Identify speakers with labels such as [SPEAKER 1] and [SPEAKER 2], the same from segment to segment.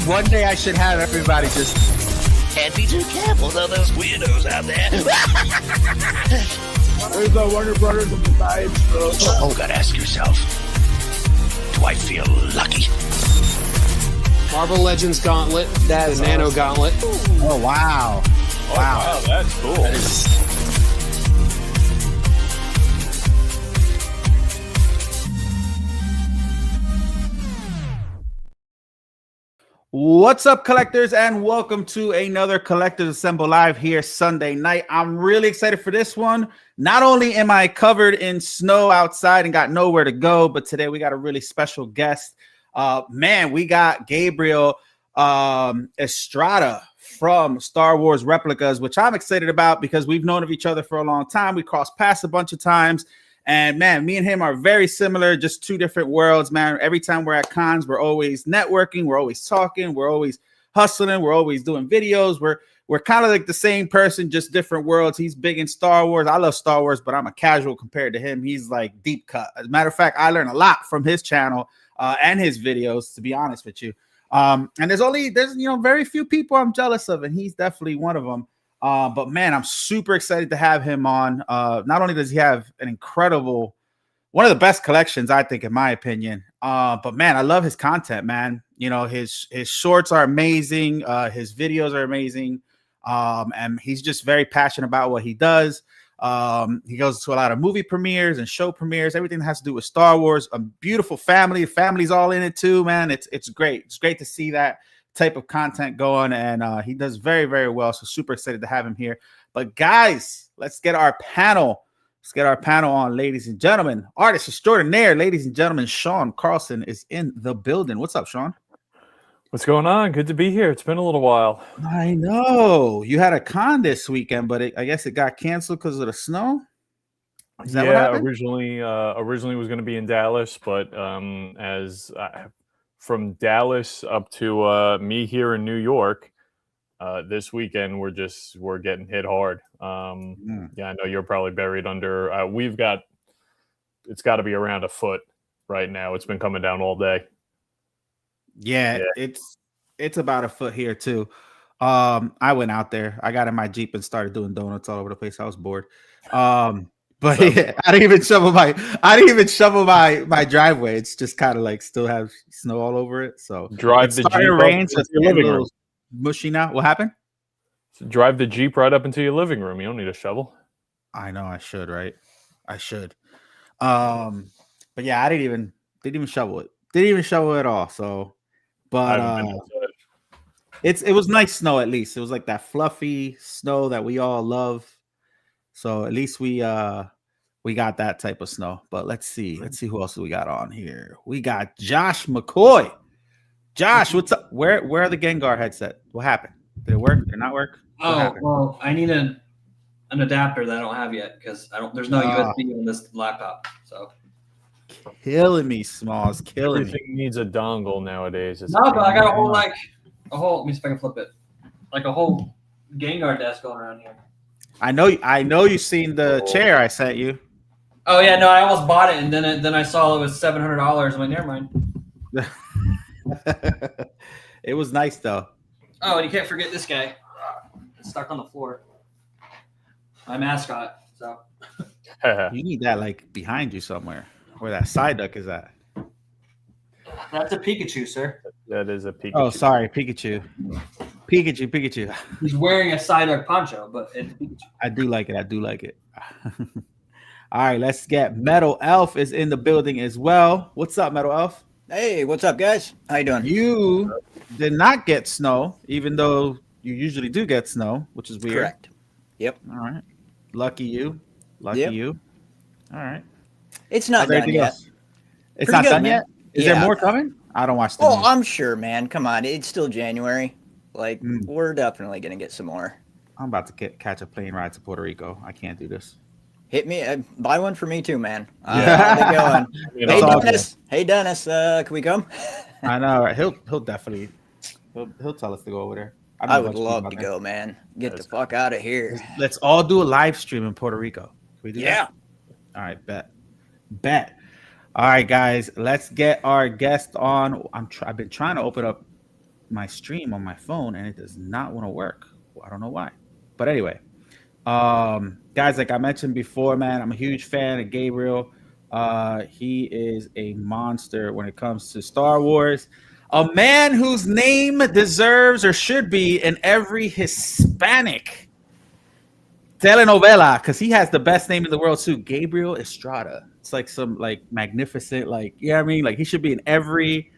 [SPEAKER 1] One day I should have everybody just.
[SPEAKER 2] And be too careful, though, those weirdos out there.
[SPEAKER 3] There's the Warner Brothers of the vibes, bro.
[SPEAKER 2] Oh, you gotta ask yourself, do I feel lucky?
[SPEAKER 4] Marvel Legends Gauntlet. That is Nano Gauntlet.
[SPEAKER 1] Oh, wow.
[SPEAKER 3] Oh, wow, that's cool.
[SPEAKER 1] That is... What's up, collectors, and welcome to another Collectors Assemble live here Sunday night. I'm really excited for this one. Not only am I covered in snow outside and got nowhere to go, but today we got a really special guest. Man, we got Gabriel Estrada from Star Wars Replicas, which I'm excited about because we've known of each other for a long time. We crossed paths a bunch of times. And man, me and him are very similar, just two different worlds, man. Every time we're at cons, we're always networking, we're always talking, we're always hustling, we're always doing videos. We're kind of like the same person, just different worlds. He's big in Star Wars. I love Star Wars, but I'm a casual compared to him. He's like deep cut. As a matter of fact, I learn a lot from his channel and his videos, to be honest with you. And there's very few people I'm jealous of, and he's definitely one of them. But man, I'm super excited to have him on. Not only does he have an incredible, one of the best collections, I think, in my opinion. But man, I love his content, man. You know, his shorts are amazing. His videos are amazing. And he's just very passionate about what he does. He goes to a lot of movie premieres and show premieres, everything that has to do with Star Wars. A beautiful family. Family's all in it too, man. It's great. It's great to see that type of content going, and he does very, very well. So super excited to have him here. But guys, let's get our panel. Let's get our panel on, ladies and gentlemen. Artist extraordinaire, ladies and gentlemen. Sean Carlson is in the building. What's up, Sean?
[SPEAKER 3] What's going on? Good to be here. It's been a little while.
[SPEAKER 1] I know you had a con this weekend, but I guess it got canceled because of the snow. Is that what happened?
[SPEAKER 3] Originally was going to be in Dallas, but from Dallas up to me here in New York, this weekend we're getting hit hard. Yeah, I know you're probably buried under. It's got to be around a foot right now. It's been coming down all day.
[SPEAKER 1] Yeah. It's about a foot here too. I went out there. I got in my Jeep and started doing donuts all over the place. I was bored. But yeah, I didn't even shovel my driveway. It's just kind of like still have snow all over it. So
[SPEAKER 3] drive the Jeep
[SPEAKER 1] rain, so
[SPEAKER 3] into your living room.
[SPEAKER 1] Mushy now. What happened?
[SPEAKER 3] So drive the Jeep right up into your living room. You don't need a shovel.
[SPEAKER 1] I know I should, right? I should. But yeah, I didn't even shovel it. Didn't even shovel it at all. So, but it was nice snow at least. It was like that fluffy snow that we all love. So at least we got that type of snow. But let's see who else we got on here. We got Josh McCoy. Josh, what's up? Where are the Gengar headset? What happened? Did it work? Did it not work?
[SPEAKER 5] Well, I need an adapter that I don't have yet because there's no USB on this laptop. So
[SPEAKER 1] killing me, Smalls. Killing
[SPEAKER 3] Everything needs a dongle nowadays.
[SPEAKER 5] But I got a whole let me see if I can flip it. Like a whole Gengar desk going around here.
[SPEAKER 1] I know you've seen the chair I sent you.
[SPEAKER 5] Oh yeah, no, I almost bought it, and then I saw it was $700. I'm like, never mind.
[SPEAKER 1] It was nice though.
[SPEAKER 5] Oh, and you can't forget this guy. It's stuck on the floor. My mascot. So
[SPEAKER 1] you need that like behind you somewhere, where that side duck is at.
[SPEAKER 5] That's a Pikachu, sir.
[SPEAKER 3] That is a Pikachu.
[SPEAKER 1] Oh, sorry, Pikachu. Pikachu.
[SPEAKER 5] He's wearing a Psyduck poncho, but it's Pikachu.
[SPEAKER 1] I do like it. All right, let's get Metal Elf is in the building as well. What's up, Metal Elf?
[SPEAKER 6] Hey, what's up, guys? How you doing?
[SPEAKER 1] You did not get snow, even though you usually do get snow, which is weird.
[SPEAKER 6] Correct. Yep.
[SPEAKER 1] All right. Lucky you. All right.
[SPEAKER 6] It's not done yet.
[SPEAKER 1] Else? It's not done yet? Is there more coming? I don't watch the news.
[SPEAKER 6] I'm sure, man. Come on. It's still January. Like, we're definitely going to get some more.
[SPEAKER 1] I'm about to catch a plane ride to Puerto Rico. I can't do this.
[SPEAKER 6] Hit me. Buy one for me too, man. Going. Hey, Dennis. Can we come?
[SPEAKER 1] I know. Right? He'll definitely he'll tell us to go over there.
[SPEAKER 6] I would love to go, man. Get the fuck out of here.
[SPEAKER 1] Let's all do a live stream in Puerto Rico. Can we do that? All right, bet. All right, guys, let's get our guest on. I've been trying to open up my stream on my phone and it does not want to work. I don't know why. But anyway, guys, like I mentioned before, man, I'm a huge fan of Gabriel. He is a monster when it comes to Star Wars. A man whose name deserves or should be in every Hispanic telenovela, because he has the best name in the world too, Gabriel Estrada. It's like some like magnificent, like, you know what I mean? Like he should be in every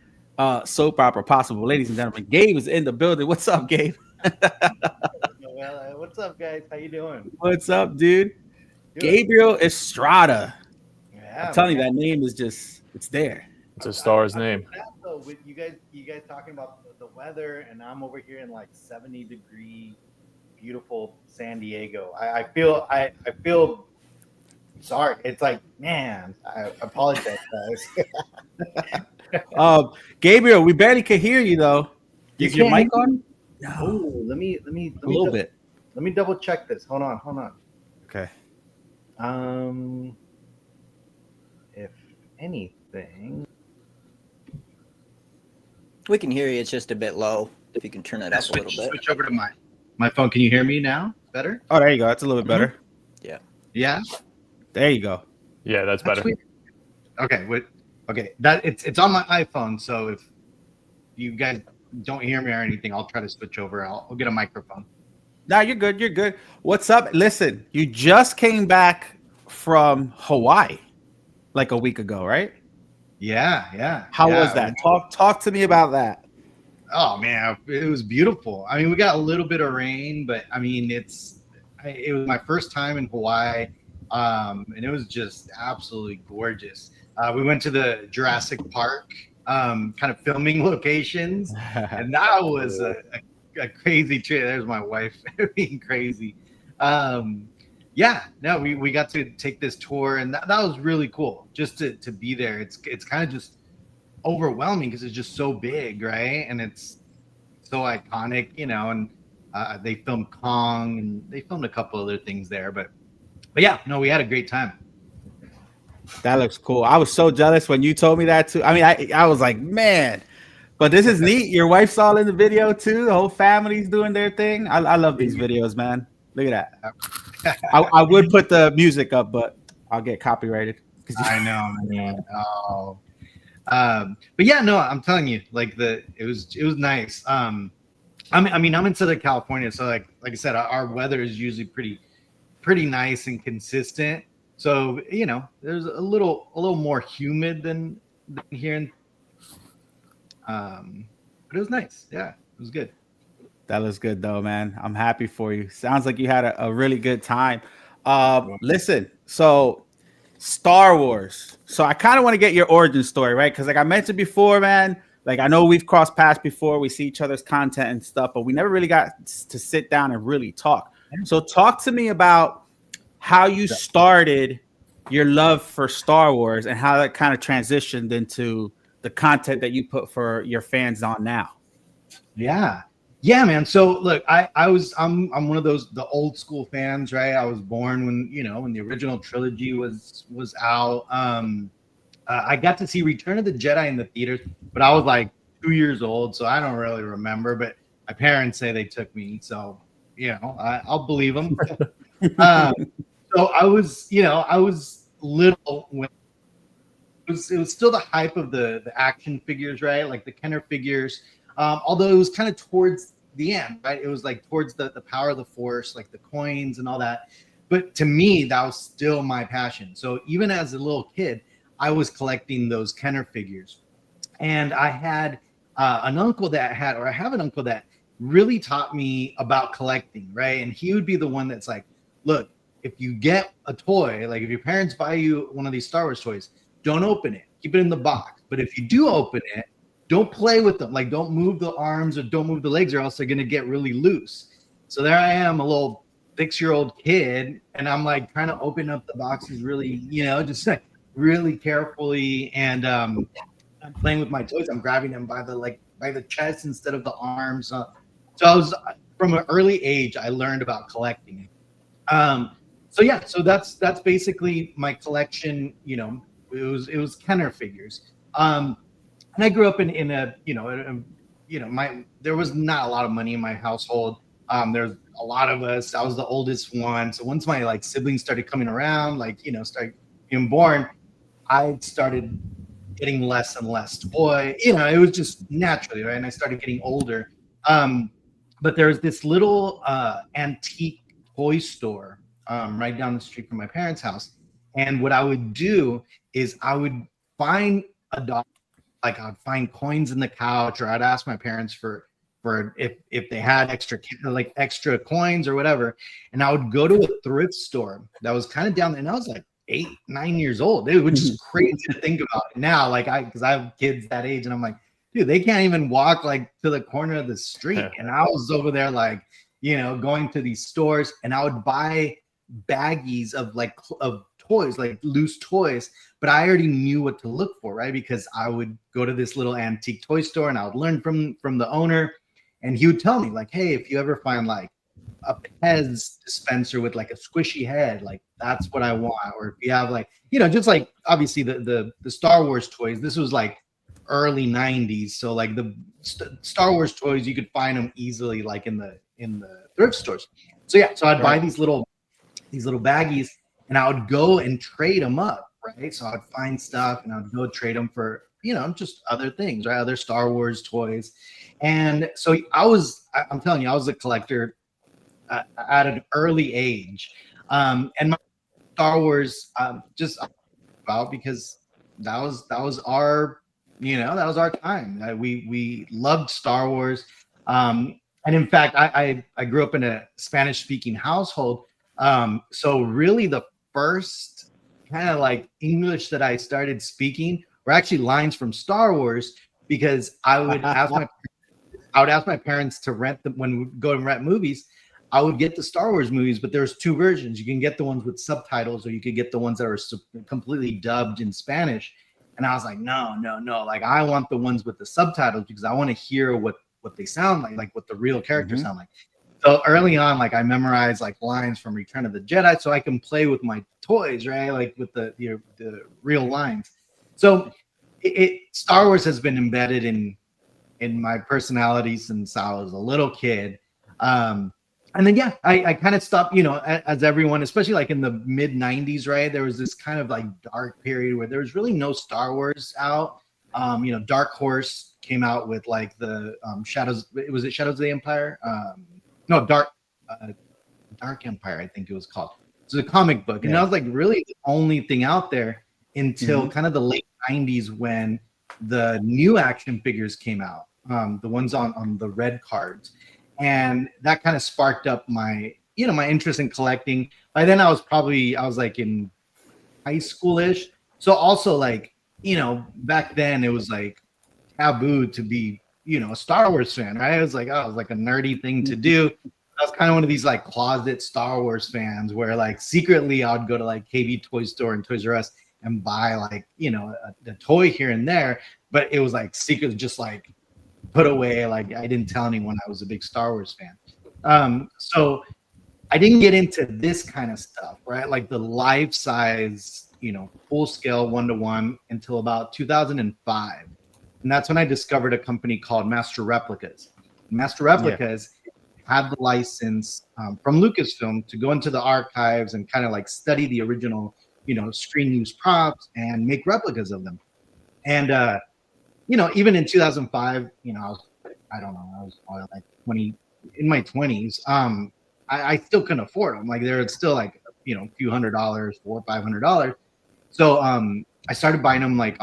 [SPEAKER 1] soap opera possible. Ladies and gentlemen, Gabe is in the building. What's up, Gabe?
[SPEAKER 7] Well, what's up, guys? How you doing?
[SPEAKER 1] What's up, dude? Gabriel Estrada.
[SPEAKER 7] Yeah,
[SPEAKER 1] I'm telling you, that name is just, it's there.
[SPEAKER 3] It's a star's name.
[SPEAKER 7] So with you guys talking about the weather, and I'm over here in like 70-degree, beautiful San Diego. I feel sorry. It's like, man, I apologize, guys.
[SPEAKER 1] Gabriel, we barely could hear you though. Is your mic on?
[SPEAKER 7] No. Oh, let me
[SPEAKER 1] a little bit.
[SPEAKER 7] Let me double check this. Hold on.
[SPEAKER 1] Okay.
[SPEAKER 7] If anything,
[SPEAKER 6] We can hear you. It's just a bit low. If you can turn it up a little bit.
[SPEAKER 7] switch over to my phone. Can you hear me now? Better?
[SPEAKER 1] Oh, there you go. That's a little bit better.
[SPEAKER 7] Yeah.
[SPEAKER 1] There you go.
[SPEAKER 3] Yeah, that's better.
[SPEAKER 7] Weird. Okay. Okay. That it's on my iPhone. So if you guys don't hear me or anything, I'll try to switch over. I'll get a microphone.
[SPEAKER 1] No, you're good. You're good. What's up? Listen, you just came back from Hawaii like a week ago, right?
[SPEAKER 7] Yeah.
[SPEAKER 1] How was that? Talk to me about that.
[SPEAKER 7] Oh man, it was beautiful. I mean, we got a little bit of rain, but I mean, it was my first time in Hawaii, and it was just absolutely gorgeous. We went to the Jurassic Park kind of filming locations, and that was a crazy trip. There's my wife being crazy. We got to take this tour, and that was really cool just to be there. It's kind of just overwhelming because it's just so big, right? And it's so iconic, and they filmed Kong and they filmed a couple other things there, but yeah, no, we had a great time.
[SPEAKER 1] That looks cool. I was so jealous when you told me that too. I mean, I was like, man, but this is neat. Your wife's all in the video too. The whole family's doing their thing. I love these videos, man. Look at that. I would put the music up, but I'll get copyrighted.
[SPEAKER 7] I know, man. Oh. But yeah, no, I'm telling you, like it was nice. I mean, I'm in Southern California, so like I said, our weather is usually pretty nice and consistent. So there's a little more humid than here. But it was nice. Yeah, it was good.
[SPEAKER 1] That looks good though, man. I'm happy for you. Sounds like you had a really good time. Listen, so Star Wars. So I kind of want to get your origin story, right? Because like I mentioned before, man, like I know we've crossed paths before. We see each other's content and stuff, but we never really got to sit down and really talk. So talk to me about how you started your love for Star Wars and how that kind of transitioned into the content that you put for your fans on now.
[SPEAKER 7] Yeah, man. So look, I'm one of the old school fans, right? I was born when the original trilogy was out. I got to see Return of the Jedi in the theaters, but I was like 2 years old, so I don't really remember. But my parents say they took me, so I'll believe them. So I was little when it was still the hype of the action figures, right? Like the Kenner figures. Although it was kind of towards the end, right? It was like towards the power of the Force, like the coins and all that. But to me, that was still my passion. So even as a little kid, I was collecting those Kenner figures. And I had I have an uncle that really taught me about collecting, right? And he would be the one that's like, look, if you get a toy, like if your parents buy you one of these Star Wars toys, don't open it. Keep it in the box. But if you do open it, don't play with them. Like, don't move the arms or don't move the legs or else they're going to get really loose. So there I am, a little 6-year-old kid, and I'm like trying to open up the boxes really, just like really carefully. And I'm playing with my toys. I'm grabbing them by the chest instead of the arms. So I was, from an early age, I learned about collecting. So that's basically my collection. It was Kenner figures. And I grew up in a there was not a lot of money in my household. There's a lot of us. I was the oldest one. So once my like siblings started coming around, like, started being born, I started getting less and less toy. It was just naturally, right? And I started getting older. But there's this little antique toy store right down the street from my parents' house. And what I would do is I would find a dog, like I'd find coins in the couch, or I'd ask my parents for if they had extra coins or whatever. And I would go to a thrift store that was kind of down there, and I was like 8, 9 years old. It was just crazy to think about it now, like because I have kids that age, and I'm like, dude, they can't even walk like to the corner of the street. And I was over there like, going to these stores, and I would buy baggies of toys, like loose toys, but I already knew what to look for, right? Because I would go to this little antique toy store, and I would learn from the owner, and he would tell me like, hey, if you ever find like a Pez dispenser with like a squishy head, like that's what I want. Or if you have like, just like obviously the Star Wars toys, this was like early 90s, so like the Star Wars toys, you could find them easily like in the thrift stores. So I'd buy these little baggies, and I would go and trade them up, right? So I'd find stuff, and I'd go trade them for just other things, right? Other Star Wars toys. And so I'm telling you, I was a collector at an early age, and my Star Wars just about because that was our that was our time. We loved Star Wars, and in fact, I grew up in a Spanish-speaking household, so really the first kind of like English that I started speaking were actually lines from Star Wars, because I would ask my parents to rent them when we go and rent movies. I would get the Star Wars movies, but there's two versions. You can get the ones with subtitles, or you could get the ones that are completely dubbed in Spanish. And I was like, no. Like, I want the ones with the subtitles, because I want to hear what they sound like what the real characters sound like. So early on, like I memorized like lines from Return of the Jedi, so I can play with my toys, right? Like with the real lines. So Star Wars has been embedded in my personality since I was a little kid. And then, I kind of stopped, as everyone, especially like in the mid 90s, right? There was this kind of like dark period where there was really no Star Wars out. Dark Horse came out with like the Shadows. Was it Shadows of the Empire? No, Dark Empire, I think it was called. It was a comic book. And that was like really the only thing out there until kind of the late 90s, when the new action figures came out, the ones on the red cards. And that kind of sparked up my interest in collecting. By then I was like in high school-ish. So also like, back then it was like taboo to be, a Star Wars fan, right? It was like a nerdy thing to do. I was kind of one of these like closet Star Wars fans, where like secretly I'd go to like KB Toy Store and Toys R Us and buy like, a toy here and there. But it was like secretly just like put away, like I didn't tell anyone I was a big Star Wars fan. So I didn't get into this kind of stuff, right? Like the life size, full scale 1-to-1 until about 2005. And that's when I discovered a company called Master Replicas. Master Replicas had the license from Lucasfilm to go into the archives and kind of like study the original, screen use props and make replicas of them. And even in 2005, I was probably like 20, in my 20s. I still couldn't afford them. Like they're still like, a few $100, $400 or $500. So I started buying them like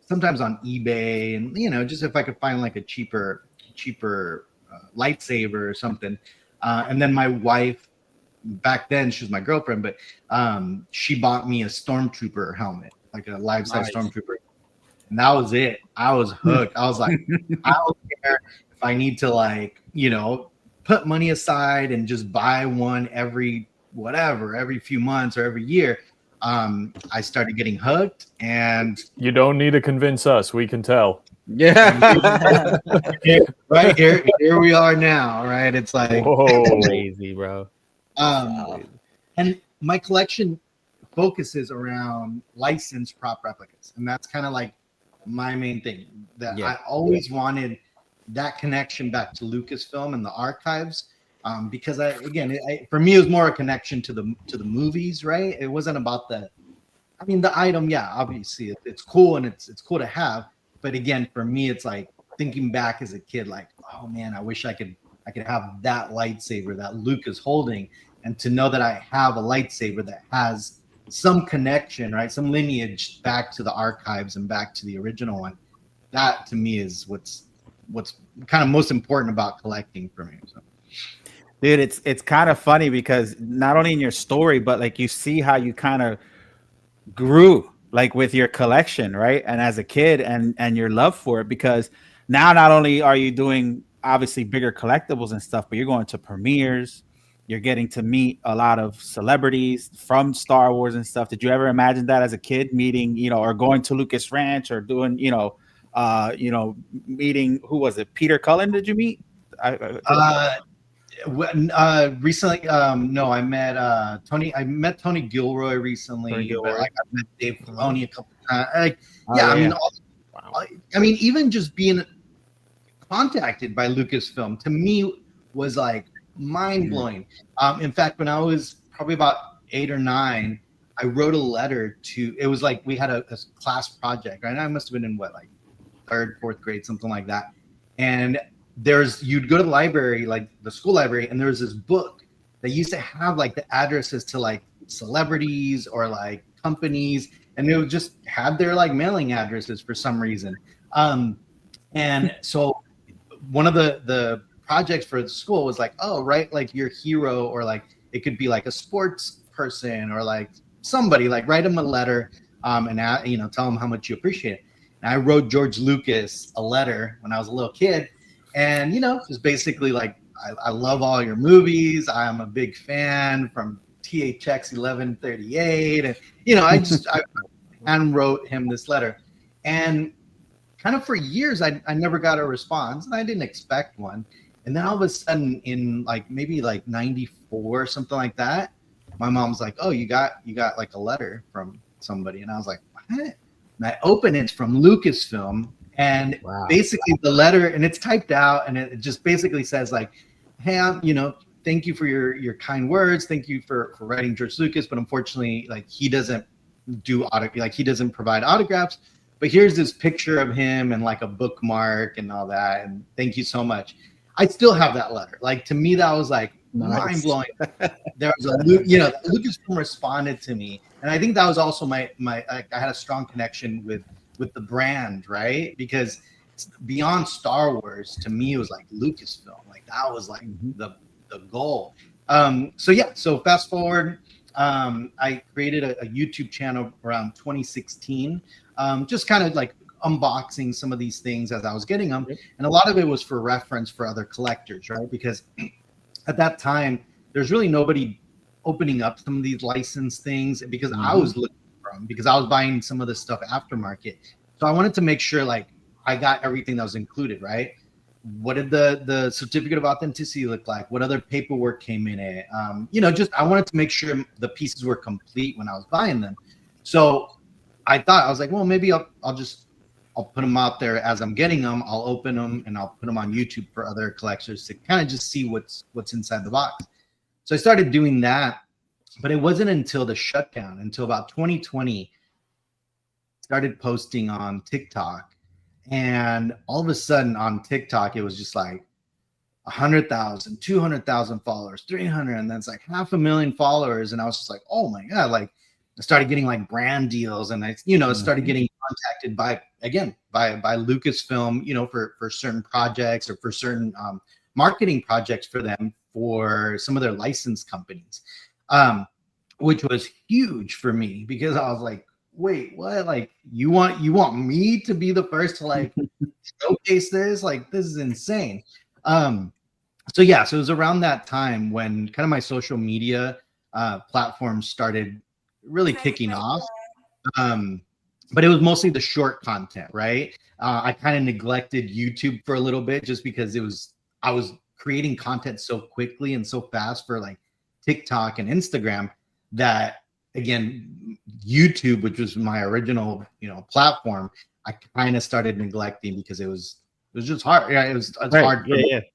[SPEAKER 7] sometimes on eBay, and just if I could find like a cheaper lightsaber or something. And then my wife, back then she was my girlfriend, but she bought me a Stormtrooper helmet, like a life-size Stormtrooper. And that was it. I was hooked. I was like, I don't care if I need to like, put money aside and just buy one every few months or every year. I started getting hooked, and
[SPEAKER 3] you don't need to convince us. We can tell.
[SPEAKER 1] Yeah.
[SPEAKER 7] Right here we are now, right? It's like
[SPEAKER 8] crazy, bro.
[SPEAKER 7] And my collection focuses around licensed prop replicas, and that's kind of like my main thing. That I always wanted that connection back to Lucasfilm and the archives. Because for me, it was more a connection to the movies, right? It wasn't about the item. Yeah, obviously it's cool and it's cool to have. But again, for me, it's like thinking back as a kid, like, oh man, I wish I could have that lightsaber that Luke is holding, and to know that I have a lightsaber that has some connection, right? Some lineage back to the archives and back to the original one. That to me is what's kind of most important about collecting for me. So.
[SPEAKER 1] Dude, it's kind of funny because not only in your story, but like you see how you kind of grew like with your collection, right? And as a kid and your love for it, because now not only are you doing obviously bigger collectibles and stuff, but you're going to premieres, you're getting to meet a lot of celebrities from Star Wars and stuff. Did you ever imagine that as a kid, meeting, or going to Lucas Ranch or doing, meeting, who was it? Peter Cullen, did you meet?
[SPEAKER 7] Recently, no, I met Tony. I met Tony Gilroy recently. But, I met Dave Filoni a couple times. Even just being contacted by Lucasfilm to me was like mind blowing. In fact, when I was probably about 8 or 9, I wrote a letter to. It was like we had a class project, right? I must have been in like 3rd, 4th grade, something like that, and you'd go to the library, like the school library, and there was this book that used to have like the addresses to like celebrities or like companies, and it would just have their like mailing addresses for some reason. And so one of the projects for the school was like, oh, right, like your hero, or like it could be like a sports person or like somebody, like write them a letter and tell them how much you appreciate it. And I wrote George Lucas a letter when I was a little kid. And, it's basically like, I love all your movies. I'm a big fan from THX 1138. And, I handwrote him this letter. And kind of for years, I never got a response, and I didn't expect one. And then all of a sudden in like maybe like 94 or something like that, my mom's like, oh, you got like a letter from somebody. And I was like, what? And I open it, it's from Lucasfilm. And basically the letter, and it's typed out, and it just basically says like, hey, thank you for your kind words. Thank you for writing George Lucas. But unfortunately, like he doesn't he doesn't provide autographs. But here's this picture of him and like a bookmark and all that. And thank you so much. I still have that letter. Like to me, that was like mind blowing. There was Lucasfilm responded to me. And I think that was also I had a strong connection with the brand, right? Because beyond Star Wars, to me, it was like Lucasfilm. Like that was like the goal. So fast forward, I created a YouTube channel around 2016, just kind of like unboxing some of these things as I was getting them. And a lot of it was for reference for other collectors, right? Because at that time, there's really nobody opening up some of these licensed things, because I was looking because I was buying some of this stuff aftermarket. So I wanted to make sure like I got everything that was included, right? What did the certificate of authenticity look like? What other paperwork came in it? I wanted to make sure the pieces were complete when I was buying them. So I was like, well, maybe I'll put them out there as I'm getting them. I'll open them and I'll put them on YouTube for other collectors to kind of just see what's inside the box. So I started doing that. But it wasn't until the shutdown, until about 2020, started posting on TikTok. And all of a sudden on TikTok, it was just like 100,000, 200,000 followers, 300, and then it's like 500,000 followers. And I was just like, oh my God, like I started getting like brand deals, and I started getting contacted by Lucasfilm, for certain projects or for certain marketing projects for them for some of their licensed companies. Which was huge for me, because I was like, wait, what? Like you want me to be the first to like showcase this? Like this is insane. So it was around that time when kind of my social media platforms started really kicking off. But it was mostly the short content, right? I kind of neglected YouTube for a little bit, just because I was creating content so quickly and so fast for like TikTok and Instagram, that again, YouTube, which was my original, platform, I kind of started neglecting because it was was just hard. Yeah, it's
[SPEAKER 1] Right.
[SPEAKER 7] hard
[SPEAKER 1] Yeah.
[SPEAKER 7] to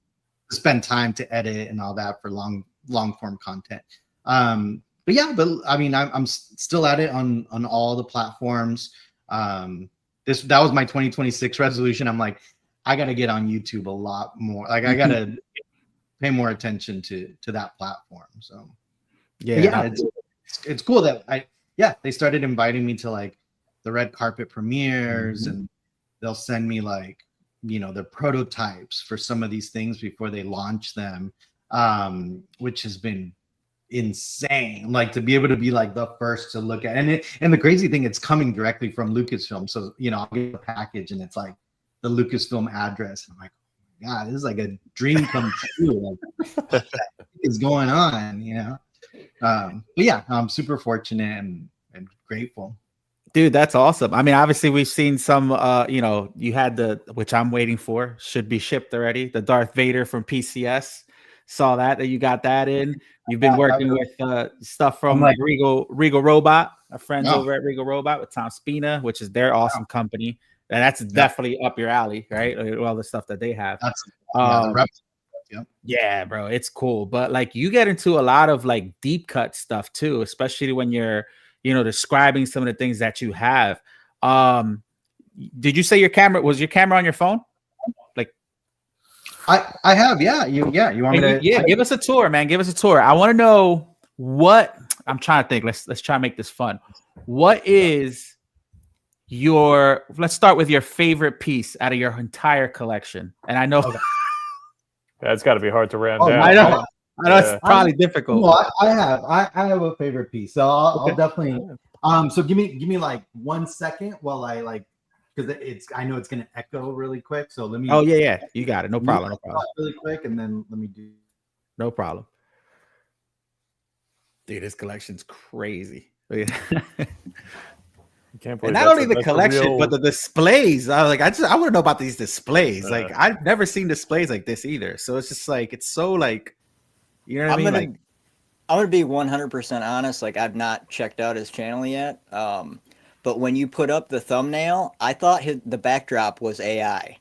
[SPEAKER 7] spend time to edit and all that for long form content. But I mean, I'm still at it on all the platforms. That was my 2026 resolution. I'm like, I got to get on YouTube a lot more. Like I got to pay more attention to that platform. So yeah, it's cool that they started inviting me to like the red carpet premieres, and they'll send me like, the prototypes for some of these things before they launch them, which has been insane. Like to be able to be like the first to look at, and the crazy thing, it's coming directly from Lucasfilm. So I'll get a package and it's like the Lucasfilm address. I'm like, oh my God, this is like a dream come true. Like, what is going on? But yeah, I'm super fortunate and grateful.
[SPEAKER 1] Dude, that's awesome. I mean, obviously we've seen some, you had which I'm waiting for, should be shipped already, the Darth Vader from PCS. Saw that you got that in. You've been working with stuff from like Regal Robot, our friends over at Regal Robot with Tom Spina, which is their awesome company. And that's definitely up your alley, right? All the stuff that they have. Yeah, bro, it's cool. But like you get into a lot of like deep cut stuff too, especially when you're describing some of the things that you have. Did you say your camera on your phone? Like
[SPEAKER 7] I have, yeah. You want me to?
[SPEAKER 1] Yeah, give us a tour, man. Give us a tour. I want to know what I'm trying to think. Let's try to make this fun. What is let's start with your favorite piece out of your entire collection. And I know
[SPEAKER 3] that's got to be hard to round down.
[SPEAKER 1] I know. I know it's probably difficult.
[SPEAKER 7] Well, I have a favorite piece, so I'll definitely. So give me like 1 second while I like, because I know it's gonna echo really quick. So let me.
[SPEAKER 1] Oh yeah, you got it. No problem.
[SPEAKER 7] Really quick, and then let me do.
[SPEAKER 1] No problem. Dude, this collection's crazy.
[SPEAKER 3] Can't believe
[SPEAKER 1] and not only the collection, but the displays. I was like, I want to know about these displays. Like I've never seen displays like this either. So it's just like it's so like. You know what I mean?
[SPEAKER 6] I'm gonna be 100% honest. Like I've not checked out his channel yet. But when you put up the thumbnail, I thought the backdrop was AI.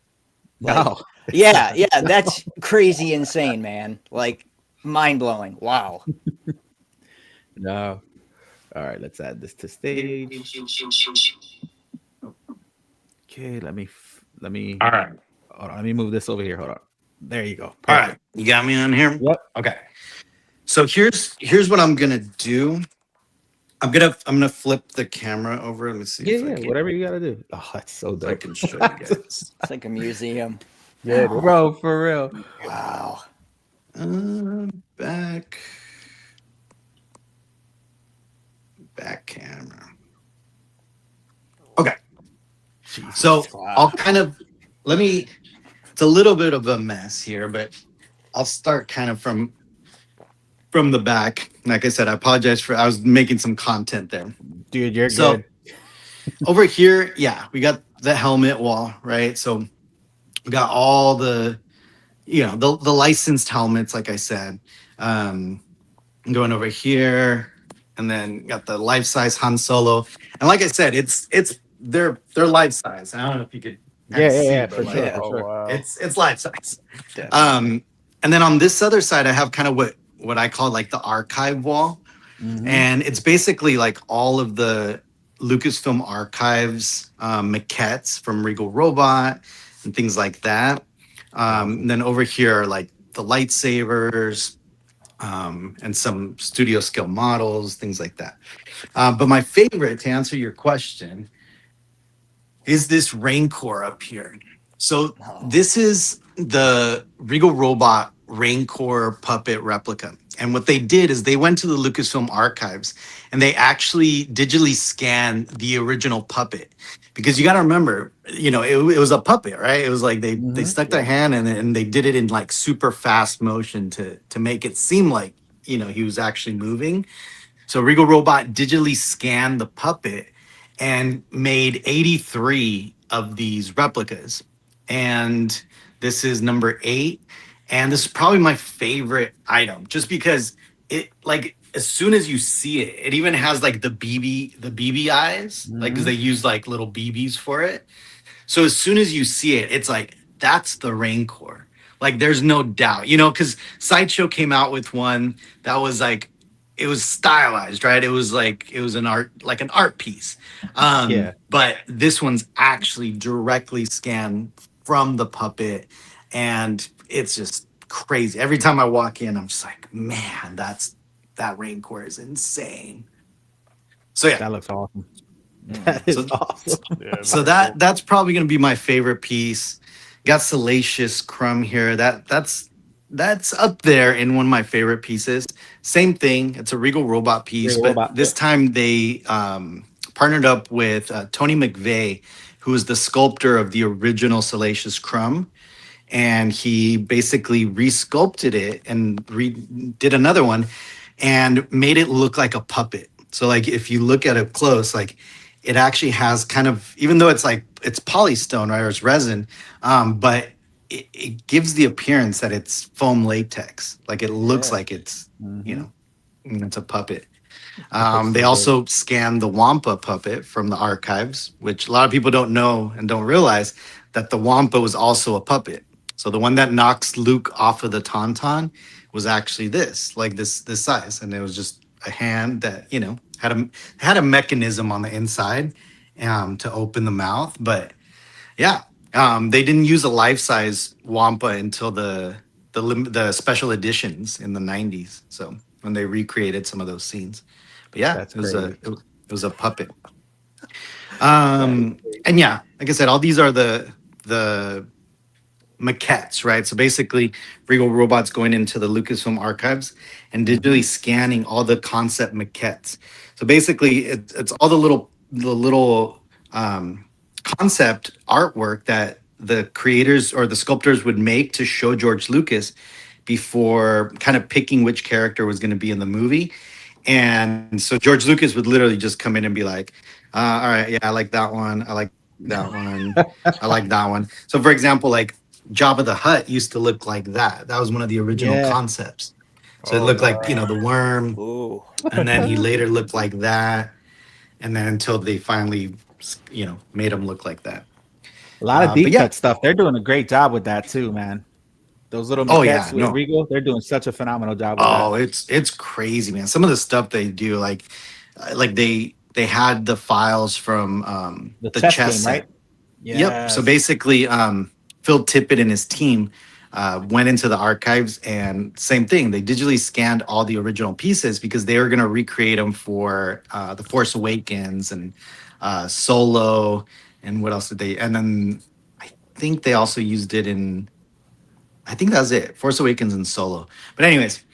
[SPEAKER 1] No.
[SPEAKER 6] Yeah, that's crazy, insane, man. Like mind blowing. Wow.
[SPEAKER 1] No. All right, let's add this to stage. Okay, let me.
[SPEAKER 2] All right.
[SPEAKER 1] Hold on, let me move this over here. Hold on. There you go.
[SPEAKER 2] Perfect. All right. You got me on here?
[SPEAKER 1] Yep.
[SPEAKER 2] Okay. So here's what I'm gonna do. I'm gonna flip the camera over. Let me see.
[SPEAKER 1] Yeah, whatever you gotta do. Oh, that's so dope.
[SPEAKER 2] I can show you guys.
[SPEAKER 6] It's like a museum.
[SPEAKER 1] Yeah, bro, for real.
[SPEAKER 6] Wow.
[SPEAKER 2] Back camera. Okay.
[SPEAKER 1] Jesus,
[SPEAKER 2] so
[SPEAKER 6] wow.
[SPEAKER 2] I'll kind of it's a little bit of a mess here, but I'll start kind of from the back. Like I said, I apologize I was making some content there.
[SPEAKER 1] Dude, you're good.
[SPEAKER 2] Over here, yeah, we got the helmet wall, right? So we got all the the licensed helmets, like I said. Going over here, and then got the life-size Han Solo. And like I said, they're life-size. I don't know if you could
[SPEAKER 1] Yeah,
[SPEAKER 2] see,
[SPEAKER 1] for
[SPEAKER 2] but
[SPEAKER 1] sure.
[SPEAKER 2] like,
[SPEAKER 1] For sure.
[SPEAKER 3] Wow.
[SPEAKER 2] it's life-size. And then on this other side, I have kind of what I call like the archive wall.
[SPEAKER 1] Mhm.
[SPEAKER 2] And it's basically like all of the Lucasfilm archives maquettes from Regal Robot and things like that. And then over here are like the lightsabers and some studio scale models, things like that. But my favorite, to answer your question, is this Rancor up here. So this is the Regal Robot Rancor puppet replica. And what they did is they went to the Lucasfilm archives and they actually digitally scanned the original puppet. Because you got to remember, it was a puppet, right? It was like they stuck their hand in it and they did it in like super fast motion to make it seem like, he was actually moving. So Regal Robot digitally scanned the puppet and made 83 of these replicas. And this is number 8. And this is probably my favorite item, just because it, like, as soon as you see it, it even has like the BB eyes, like, because they use like little BBs for it. So as soon as you see it, it's like that's the Rancor. Like, there's no doubt, you know, because Sideshow came out with one that was like, it was stylized, right? It was an art piece.
[SPEAKER 1] Yeah.
[SPEAKER 2] But this one's actually directly scanned from the puppet, and it's just crazy. Every time I walk in, I'm just like, man, that Rancor is insane. So yeah,
[SPEAKER 1] That looks awesome. That is awesome.
[SPEAKER 3] Yeah,
[SPEAKER 2] so
[SPEAKER 3] very cool.
[SPEAKER 2] that's probably gonna be my favorite piece. Got Salacious Crumb here. That's up there in one of my favorite pieces. Same thing. It's a Regal Robot piece,
[SPEAKER 1] Regal
[SPEAKER 2] but
[SPEAKER 1] Robot,
[SPEAKER 2] this time they partnered up with Tony McVeigh, who is the sculptor of the original Salacious Crumb, and he basically resculpted it and did another one and made it look like a puppet. So like if you look at it close, like it actually has kind of, even though it's like it's polystone, right, or it's resin, but it gives the appearance that it's foam latex. Like it looks like it's, you know, it's a puppet. They also scanned the Wampa puppet from the archives, which a lot of people don't know and don't realize that the Wampa was also a puppet. So the one that knocks Luke off of the Tauntaun was actually this size, and it was just a hand that, you know, had a mechanism on the inside to open the mouth. But yeah, they didn't use a life-size Wampa until the special editions in the 90s. So when they recreated some of those scenes. But yeah,
[SPEAKER 1] That's
[SPEAKER 2] it was a puppet. And yeah, like I said, all these are the maquettes, right? So basically, Regal Robot's going into the Lucasfilm archives and digitally scanning all the concept maquettes. So basically, it's all the little concept artwork that the creators or the sculptors would make to show George Lucas before kind of picking which character was going to be in the movie. And so George Lucas would literally just come in and be like, all right, yeah, I like that one. I like that one. I like that one. So for example, like Jabba the Hutt used to look like that. That was one of the original concepts. So it looked like, you know, the worm.
[SPEAKER 6] Ooh.
[SPEAKER 2] And then he later looked like that. And then until they finally, you know, made him look like that.
[SPEAKER 1] A lot of deep
[SPEAKER 2] but yeah.
[SPEAKER 1] cut stuff. They're doing a great job with that too, man. Those little maquettes with Regal, they're doing such a phenomenal job with that.
[SPEAKER 2] It's crazy, man. Some of the stuff they do, like they had the files from the chess
[SPEAKER 1] game,
[SPEAKER 2] set.
[SPEAKER 1] right?
[SPEAKER 2] Yep. So basically, Phil Tippett and his team went into the archives, and same thing. They digitally scanned all the original pieces because they were going to recreate them for The Force Awakens and Solo, and what else did they? And then I think they also used it in. I think that was it. Force Awakens and Solo. But anyways,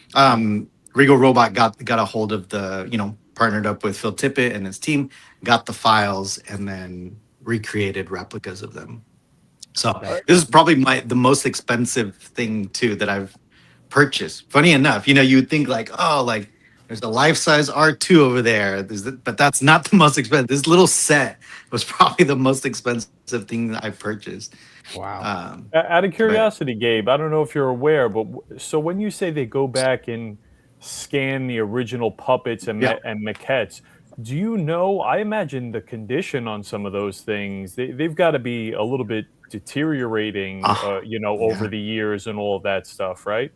[SPEAKER 2] Regal Robot got a hold of the, you know, partnered up with Phil Tippett and his team, got the files, and then recreated replicas of them. So this is probably the most expensive thing too that I've purchased. Funny enough, you know, you would think like, oh, like there's a life-size R2 over there, but that's not the most expensive. This little set was probably the most expensive thing that I purchased.
[SPEAKER 1] Wow.
[SPEAKER 3] Out of curiosity, Gabe, I don't know if you're aware, but so when you say they go back and scan the original puppets and maquettes, do you know? I imagine the condition on some of those things, they've got to be a little bit deteriorating, you know, over the years and all of that stuff, right?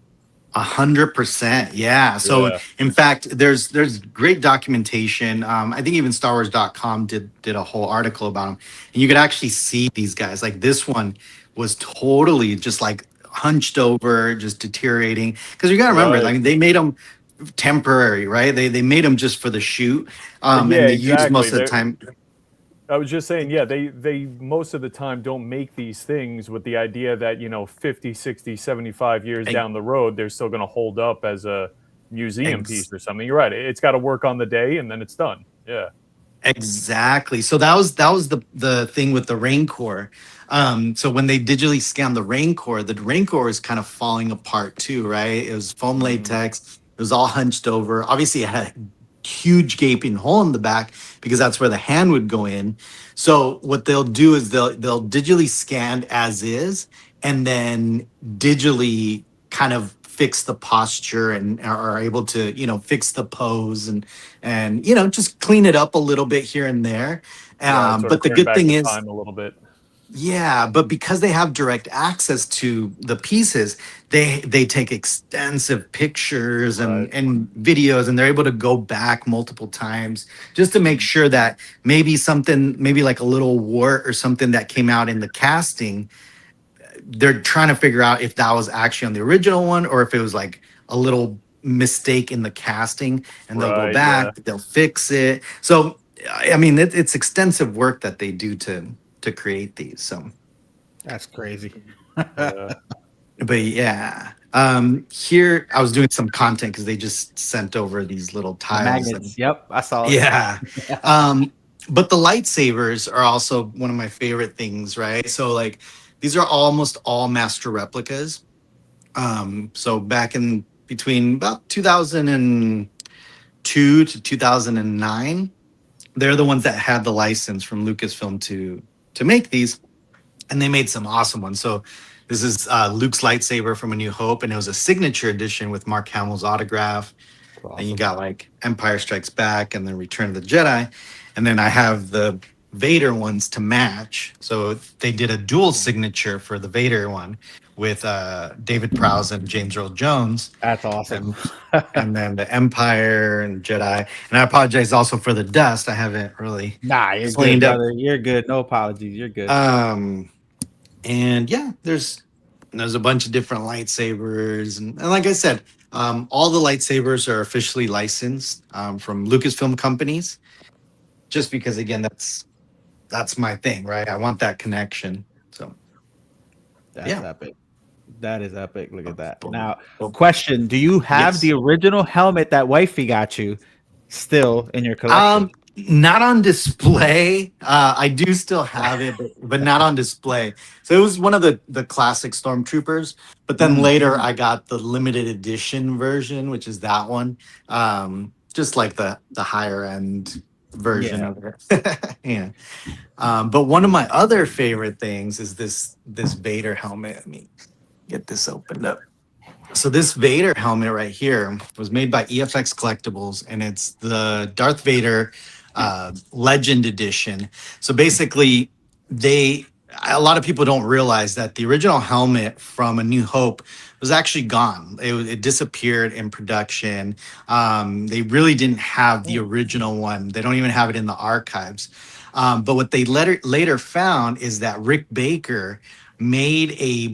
[SPEAKER 2] 100%, yeah. So in fact, there's great documentation. I think even StarWars.com did a whole article about them, and you could actually see these guys. Like this one was totally just like hunched over, just deteriorating. Because you got to remember, like they made them temporary, right? They made them just for the shoot, and they used most of the time.
[SPEAKER 3] I was just saying, yeah, they most of the time don't make these things with the idea that, you know, 50, 60, 75 years down the road, they're still going to hold up as a museum piece or something. You're right. It's got to work on the day and then it's done. Yeah.
[SPEAKER 2] Exactly. So that was the thing with the Rancor. So when they digitally scanned the Rancor is kind of falling apart too, right? It was foam latex. It was all hunched over. Obviously, it had a huge gaping hole in the back because that's where the hand would go in. So what they'll do is they'll digitally scan as is, and then digitally kind of fix the posture and are able to, you know, fix the pose and you know, just clean it up a little bit here and there. But the good thing is
[SPEAKER 3] a little bit.
[SPEAKER 2] Yeah, but because they have direct access to the pieces, they take extensive pictures and videos, and they're able to go back multiple times just to make sure that maybe something, maybe like a little wart or something that came out in the casting, they're trying to figure out if that was actually on the original one or if it was like a little mistake in the casting, and they'll go
[SPEAKER 3] Right,
[SPEAKER 2] back, they'll fix it. So I mean, it's extensive work that they do to create these. So
[SPEAKER 1] That's crazy.
[SPEAKER 3] Yeah.
[SPEAKER 2] but yeah, here I was doing some content because they just sent over these little tiles.
[SPEAKER 1] Magnets. Yep, I saw it.
[SPEAKER 2] Yeah. But the lightsabers are also one of my favorite things, right? So like these are almost all master replicas. So back in between about 2002 to 2009, they're the ones that had the license from Lucasfilm to make these, and they made some awesome ones. So this is Luke's lightsaber from A New Hope, and it was a signature edition with Mark Hamill's autograph. And you got like Empire Strikes Back and then Return of the Jedi. And then I have the Vader ones to match. So they did a dual signature for the Vader one with David Prowse and James Earl Jones.
[SPEAKER 1] That's awesome.
[SPEAKER 2] And then the Empire and Jedi. And I apologize also for the dust. I haven't really
[SPEAKER 1] Nah, you're good,
[SPEAKER 2] cleaned up.
[SPEAKER 1] brother. You're good. No apologies. You're good.
[SPEAKER 2] And yeah, there's a bunch of different lightsabers. And like I said, all the lightsabers are officially licensed from Lucasfilm companies, just because again, that's my thing, right? I want that connection. So
[SPEAKER 1] That's
[SPEAKER 2] yeah.
[SPEAKER 1] epic. That is epic. Look at that.
[SPEAKER 2] Boom.
[SPEAKER 1] Now,
[SPEAKER 2] Boom.
[SPEAKER 1] question: do you have
[SPEAKER 2] Yes.
[SPEAKER 1] the original helmet that wifey got you still in your collection?
[SPEAKER 2] Not on display. I do still have it, but not on display. So it was one of the classic Stormtroopers, but then later I got the limited edition version, which is that one. Just like the higher end version of it. Yeah. But one of my other favorite things is this Vader helmet. Let me get this opened up. So this Vader helmet right here was made by EFX Collectibles, and it's the Darth Vader Legend Edition. So basically, a lot of people don't realize that the original helmet from A New Hope was actually gone. It disappeared in production. They really didn't have the original one. They don't even have it in the archives. But what they later found is that Rick Baker made a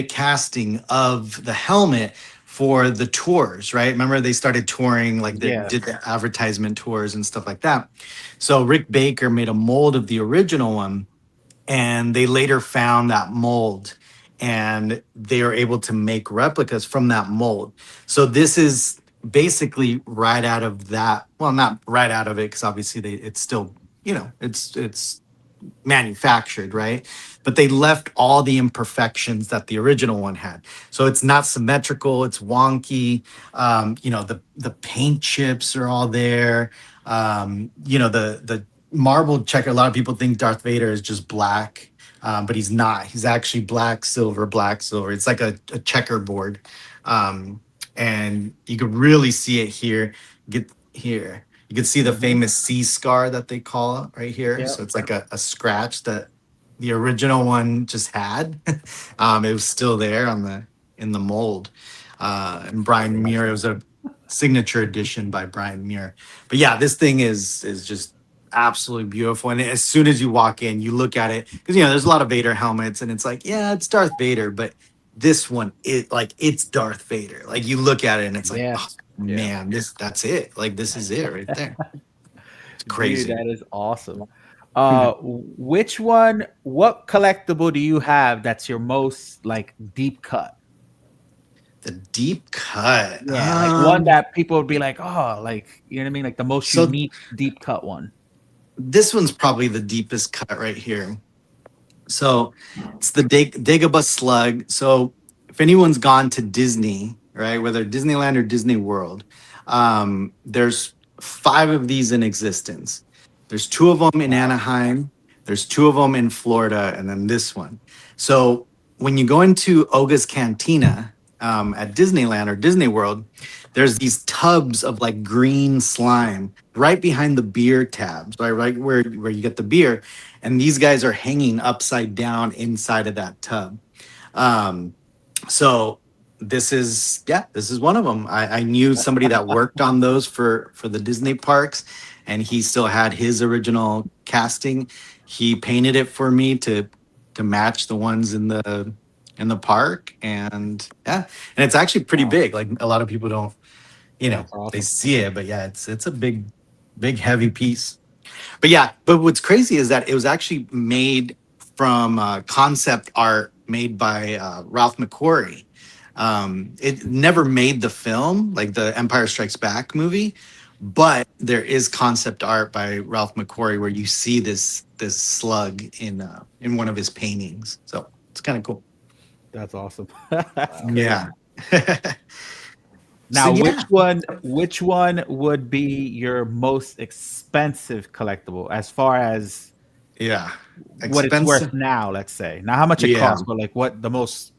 [SPEAKER 2] casting of the helmet for the tours, right? Remember they started touring, like they did the advertisement tours and stuff like that. So Rick Baker made a mold of the original one, and they later found that mold, and they were able to make replicas from that mold. So this is basically right out of that. Well, not right out of it, because obviously it's still, it's manufactured, right? But they left all the imperfections that the original one had. So it's not symmetrical, it's wonky. The paint chips are all there. The marble checker, a lot of people think Darth Vader is just black, but he's not. He's actually black, silver. It's like a checkerboard. And you could really see it here. Get here. You can see the famous C scar that they call it right here. Yep. So it's like a scratch that the original one just had. It was still there in the mold. And Brian Muir, it was a signature edition by Brian Muir. But yeah, this thing is just absolutely beautiful. And as soon as you walk in, you look at it, because there's a lot of Vader helmets, and it's like, yeah, it's Darth Vader, but this one, it's Darth Vader. Like you look at it and it's like, man, that's it. Like this is it right there. It's crazy.
[SPEAKER 1] Dude, that is awesome. What collectible do you have that's your most like deep cut?
[SPEAKER 2] The deep cut.
[SPEAKER 1] Yeah, like one that people would be like, oh, like, you know what I mean? Like the most unique deep cut one.
[SPEAKER 2] This one's probably the deepest cut right here. So it's the Dagobah Slug. So if anyone's gone to Disney, right, whether Disneyland or Disney World, there's 5 of these in existence. There's 2 of them in Anaheim. There's 2 of them in Florida, and then this one. So when you go into Oga's Cantina, at Disneyland or Disney World, there's these tubs of like green slime right behind the beer tabs, right where you get the beer, and these guys are hanging upside down inside of that tub. So this is one of them. I knew somebody that worked on those for the Disney parks, and he still had his original casting. He painted it for me to match the ones in the park, and and it's actually pretty big. Like a lot of people don't,
[SPEAKER 8] That's awesome.
[SPEAKER 2] they see it, but yeah, it's a big heavy piece. But what's crazy is that it was actually made from concept art made by Ralph McQuarrie. It never made the film, like the Empire Strikes Back movie, but there is concept art by Ralph McQuarrie where you see this slug in one of his paintings. So it's kind of cool.
[SPEAKER 8] That's awesome.
[SPEAKER 2] Yeah.
[SPEAKER 1] Now,
[SPEAKER 2] So, yeah.
[SPEAKER 1] which one would be your most expensive collectible as far as
[SPEAKER 2] Yeah.
[SPEAKER 1] what it's worth now? Let's say now how much it
[SPEAKER 2] Yeah.
[SPEAKER 1] costs, but like what the most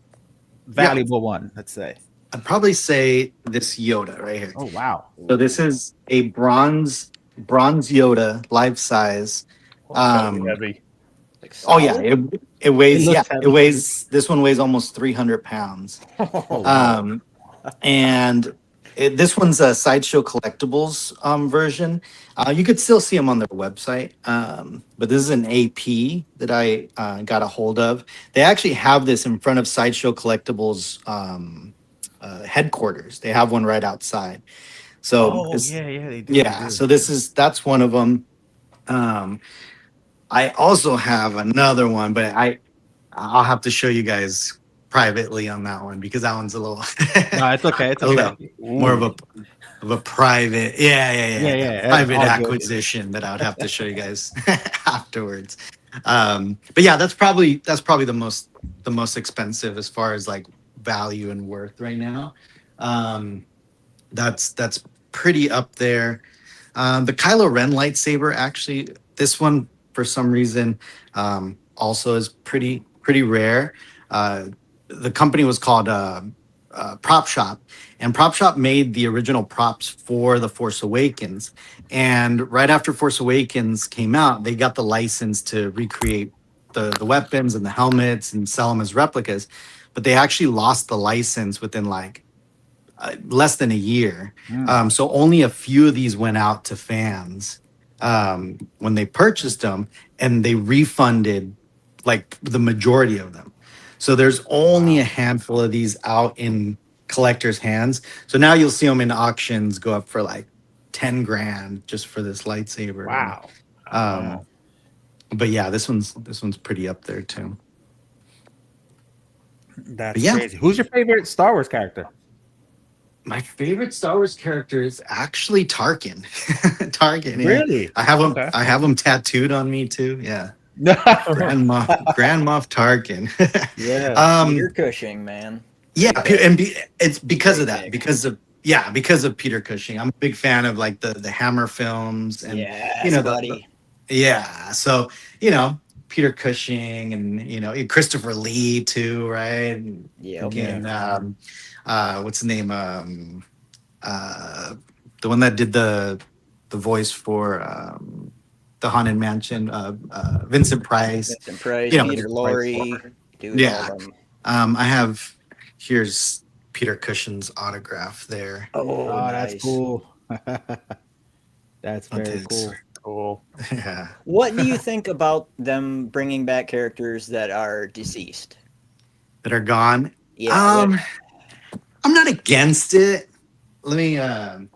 [SPEAKER 1] valuable one? Let's say.
[SPEAKER 2] I'd probably say this Yoda right here.
[SPEAKER 1] Oh wow!
[SPEAKER 2] So this is a bronze Yoda, life size.
[SPEAKER 3] Heavy.
[SPEAKER 2] Oh yeah, it weighs.
[SPEAKER 8] It
[SPEAKER 2] Yeah,
[SPEAKER 8] looks heavy.
[SPEAKER 2] it weighs. This one weighs almost 300 pounds. And this one's a Sideshow Collectibles version. You could still see them on their website, but this is an AP that I got a hold of. They actually have this in front of Sideshow Collectibles headquarters. They have one right outside. So
[SPEAKER 1] they do.
[SPEAKER 2] yeah. So that's one of them. I also have another one, but I'll have to show you guys privately on that one because that one's a little
[SPEAKER 1] No, it's okay. It's
[SPEAKER 2] a
[SPEAKER 1] okay.
[SPEAKER 2] little more of a private private
[SPEAKER 1] all good.
[SPEAKER 2] acquisition that I would have to show you guys afterwards. But yeah, that's probably the most expensive as far as like value and worth right now. That's pretty up there. The Kylo Ren lightsaber, actually, this one for some reason also is pretty rare. The company was called Prop Shop, and Prop Shop made the original props for The Force Awakens. And right after Force Awakens came out, they got the license to recreate the weapons and the helmets and sell them as replicas. But they actually lost the license within like less than a year. So only a few of these went out to fans when they purchased them, and they refunded like the majority of them. So there's only a handful of these out in collectors' hands. So now you'll see them in auctions go up for like 10 grand just for this lightsaber.
[SPEAKER 1] Wow.
[SPEAKER 2] But yeah, this one's pretty up there too.
[SPEAKER 1] That's
[SPEAKER 2] Yeah.
[SPEAKER 1] crazy. Who's your favorite Star Wars character?
[SPEAKER 2] My favorite Star Wars character is actually Tarkin. Tarkin. Yeah.
[SPEAKER 1] Really?
[SPEAKER 2] I have him.
[SPEAKER 1] Okay.
[SPEAKER 2] I have him tattooed on me too. Yeah. Grand Moff Tarkin.
[SPEAKER 1] Yeah.
[SPEAKER 6] Peter Cushing, man.
[SPEAKER 2] Yeah, it's because of that. Because of Peter Cushing. I'm a big fan of like the Hammer films and
[SPEAKER 6] buddy.
[SPEAKER 2] So Peter Cushing and Christopher Lee too, right?
[SPEAKER 6] Yeah.
[SPEAKER 2] Again, what's the name? The one that did the voice for the Haunted Mansion, Vincent Price.
[SPEAKER 6] Peter Lorre. Dude,
[SPEAKER 2] Yeah.
[SPEAKER 6] all of them.
[SPEAKER 2] Here's Peter Cushing's autograph there.
[SPEAKER 6] Oh,
[SPEAKER 1] That's
[SPEAKER 6] nice.
[SPEAKER 1] cool. That's very cool.
[SPEAKER 3] Cool.
[SPEAKER 2] Yeah.
[SPEAKER 6] What do you think about them bringing back characters that are deceased?
[SPEAKER 2] That are gone.
[SPEAKER 6] Yeah.
[SPEAKER 2] I'm not against it. Let me I'm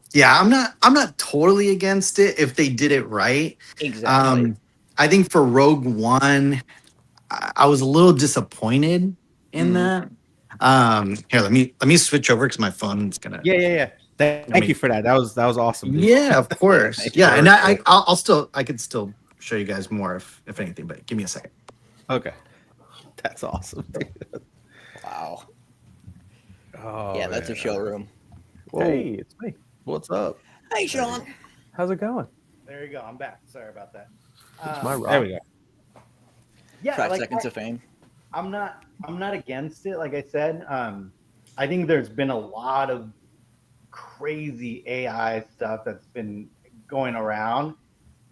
[SPEAKER 2] not totally against it if they did it right.
[SPEAKER 6] Exactly.
[SPEAKER 2] I think for Rogue One, I was a little disappointed in that. Here, let me switch over because my phone's gonna.
[SPEAKER 1] Yeah. Thank you for that. That was awesome. Dude.
[SPEAKER 2] Yeah, of course. Yeah, and I could still show you guys more if anything, but give me a second.
[SPEAKER 1] Okay. That's awesome.
[SPEAKER 6] Wow.
[SPEAKER 1] Oh,
[SPEAKER 6] Yeah, that's a showroom.
[SPEAKER 3] Hey, it's me.
[SPEAKER 1] What's up?
[SPEAKER 6] Hey, Sean.
[SPEAKER 3] How's it going?
[SPEAKER 7] There you go. I'm back. Sorry about that.
[SPEAKER 3] It's my rock.
[SPEAKER 1] There we go.
[SPEAKER 7] Yeah,
[SPEAKER 6] 5 seconds of fame.
[SPEAKER 7] I'm not against it. Like I said, I think there's been a lot of crazy AI stuff that's been going around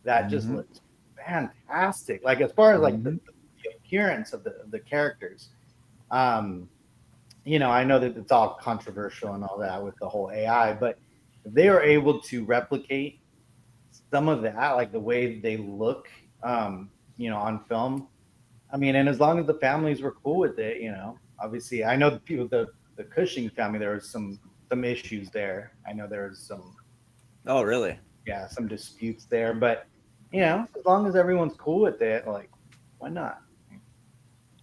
[SPEAKER 7] that just looks fantastic. Like as far as like the appearance of the characters, you know, I know that it's all controversial and all that with the whole AI, but if they are able to replicate some of that, like the way they look, you know, on film, I mean, and as long as the families were cool with it, you know, obviously, I know the people, the Cushing family, there was some issues there. I know there was some.
[SPEAKER 6] Oh, really?
[SPEAKER 7] Yeah, some disputes there, but you know, as long as everyone's cool with it, like, why not?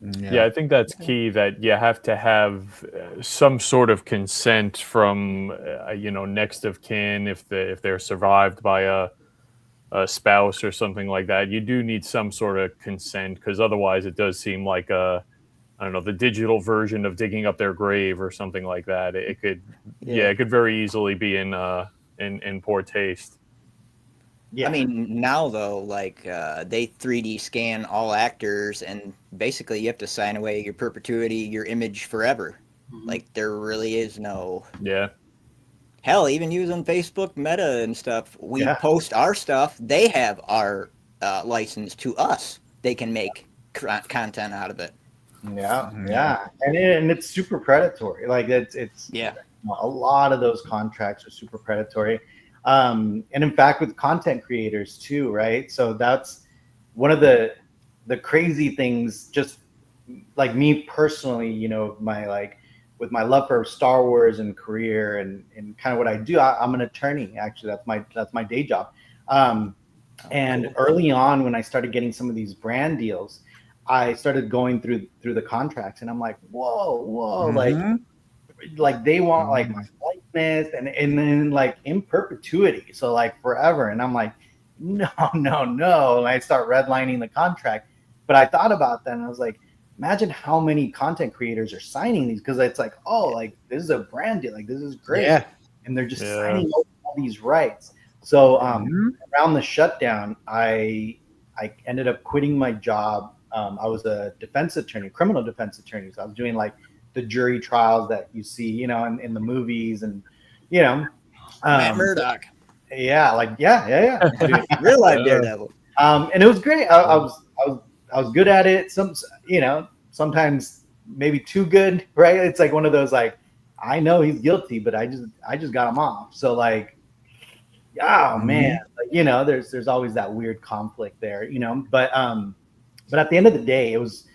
[SPEAKER 3] Yeah, I think that's key. That you have to have some sort of consent from, you know, next of kin if they're survived by a spouse or something like that. You do need some sort of consent because otherwise, it does seem like I don't know, the digital version of digging up their grave or something like that. It could, it could very easily be in poor taste.
[SPEAKER 6] Yeah. I mean, now though, like they 3D scan all actors, and basically you have to sign away your perpetuity, your image forever. Like there really is no.
[SPEAKER 3] Yeah.
[SPEAKER 6] Hell, even using Facebook Meta and stuff, we post our stuff. They have our license to us. They can make content out of it.
[SPEAKER 7] Yeah, and it's super predatory. Like it's a lot of those contracts are super predatory. And in fact, with content creators too, right? So that's one of the crazy things. Just like me personally, you know, with my love for Star Wars and career and kind of what I do, I'm an attorney. Actually, that's my day job. And early on, when I started getting some of these brand deals, I started going through the contracts, and I'm like, whoa, like they want like my likeness and then like in perpetuity, so like forever. And I'm like, no. And I start redlining the contract. But I thought about that, and I was like, imagine how many content creators are signing these, because it's like, oh, like this is a brand deal, like this is great, and they're just signing all these rights. So around the shutdown, I ended up quitting my job. I was a defense attorney, criminal defense attorney. So I was doing like the jury trials that you see, you know, in the movies, and you know,
[SPEAKER 6] Matt Murdock.
[SPEAKER 7] Yeah,
[SPEAKER 6] Real life Daredevil.
[SPEAKER 7] And it was great. I was good at it. You know, sometimes maybe too good, right? It's like one of those like, I know he's guilty, but I just got him off. So like, oh man, like, you know, there's always that weird conflict there, you know. But at the end of the day, it was,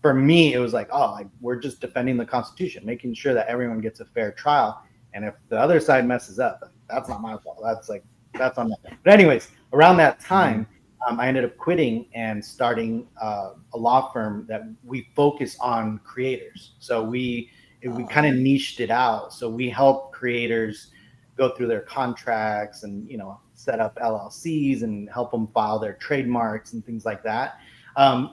[SPEAKER 7] for me, it was like, oh, like, we're just defending the Constitution, making sure that everyone gets a fair trial. And if the other side messes up, that's not my fault. That's on them. But anyways, around that time, I ended up quitting and starting a law firm that we focus on creators. So we kind of niched it out. So we help creators go through their contracts and, you know, set up LLCs and help them file their trademarks and things like that.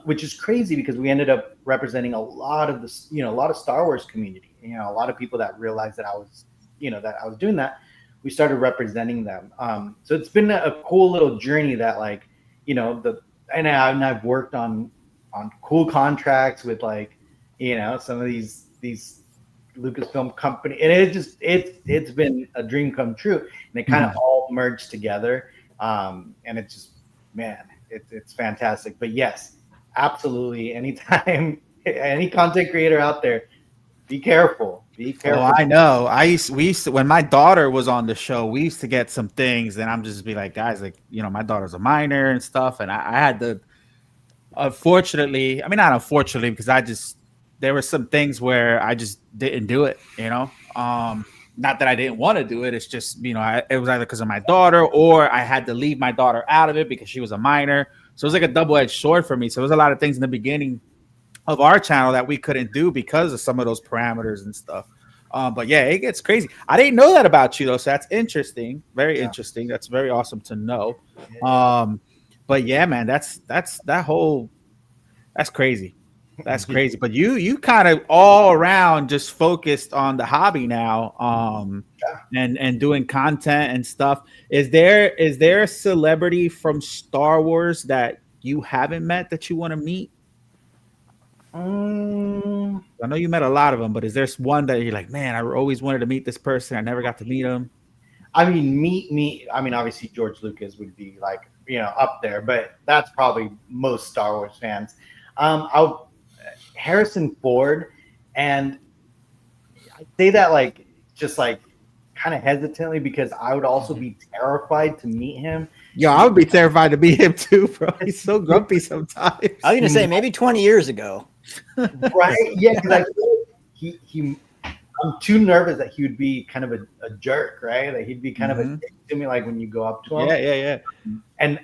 [SPEAKER 7] Which is crazy because we ended up representing a lot of the, you know, a lot of Star Wars community. You know, a lot of people that realized that I was doing that. We started representing them. So it's been a cool little journey that, like, you know, and I've worked on cool contracts with, like, you know, some of these Lucasfilm company, and it's been a dream come true, and it kind of all merged together. And it's just, man, it's fantastic. But yes, absolutely, anytime, any content creator out there, be careful.
[SPEAKER 1] Oh, I know. We used to, when my daughter was on the show, we used to get some things, and I'm just be like, guys, like, you know, my daughter's a minor and stuff, and I had to, unfortunately, I mean, not unfortunately, because there were some things where I just didn't do it, you know. Not that I didn't want to do it. It's just, you know, it was either because of my daughter, or I had to leave my daughter out of it because she was a minor. So it was like a double-edged sword for me. So there was a lot of things in the beginning of our channel that we couldn't do because of some of those parameters and stuff. But yeah, it gets crazy. I didn't know that about you though, so that's interesting. Very interesting. That's very awesome to know. But yeah, man, that's crazy. That's crazy. But you kind of all around just focused on the hobby now, and doing content and stuff. Is there a celebrity from Star Wars that you haven't met that you want to meet? I know you met a lot of them, but is there one that you're like, man, I always wanted to meet this person, I never got to meet him?
[SPEAKER 7] I mean, I mean, obviously George Lucas would be like, up there, but that's probably most Star Wars fans. Harrison Ford, and I say that like just like kind of hesitantly because I would also be terrified to meet him.
[SPEAKER 1] Yo, I would be terrified to meet him too, bro. He's so grumpy sometimes.
[SPEAKER 6] I was gonna say maybe 20 years ago.
[SPEAKER 7] Right? Yeah, because I feel like I'm too nervous that he would be kind of a jerk, right? That he'd be kind of a dick to me, like when you go up to him.
[SPEAKER 1] Yeah.
[SPEAKER 7] And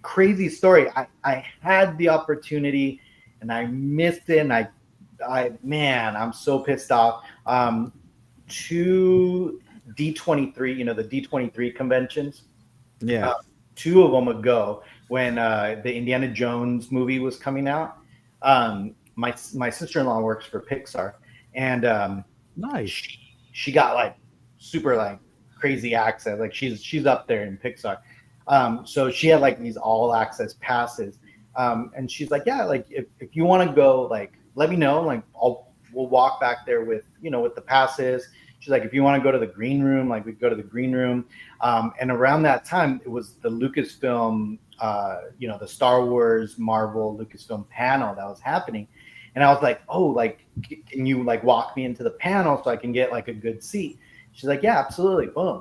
[SPEAKER 7] crazy story. I had the opportunity and I missed it. And I'm so pissed off. Two D23, the D23 conventions.
[SPEAKER 1] Yeah.
[SPEAKER 7] 2 of them ago when the Indiana Jones movie was coming out. My sister-in-law works for Pixar, and
[SPEAKER 1] Nice.
[SPEAKER 7] She got like super like crazy access. Like she's up there in Pixar. So she had like these all access passes. And she's like, yeah, like if you want to go, like let me know. Like we'll walk back there with the passes. She's like, if you want to go to the green room, like we go to the green room. And around that time, it was the Lucasfilm, the Star Wars, Marvel, Lucasfilm panel that was happening. And I was like, oh, like, can you like walk me into the panel so I can get like a good seat? She's like, yeah, absolutely. Boom.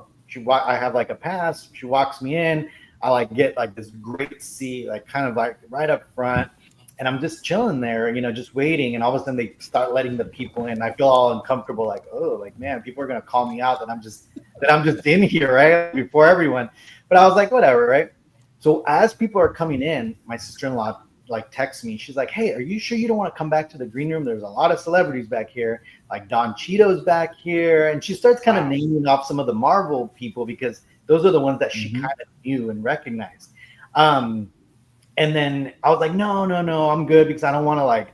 [SPEAKER 7] I have like a pass. She walks me in. I like get like this great seat, like kind of like right up front. And I'm just chilling there, just waiting. And all of a sudden they start letting the people in. I feel all uncomfortable, like, oh, like, man, people are going to call me out that I'm just in here, right? Before everyone. But I was like, whatever, right? So as people are coming in, my sister-in-law like texts me. She's like, hey, are you sure you don't want to come back to the green room? There's a lot of celebrities back here. Like Don Cheeto's back here. And she starts kind of naming off some of the Marvel people because those are the ones that she kind of knew and recognized. And then I was like, no, I'm good because I don't want to like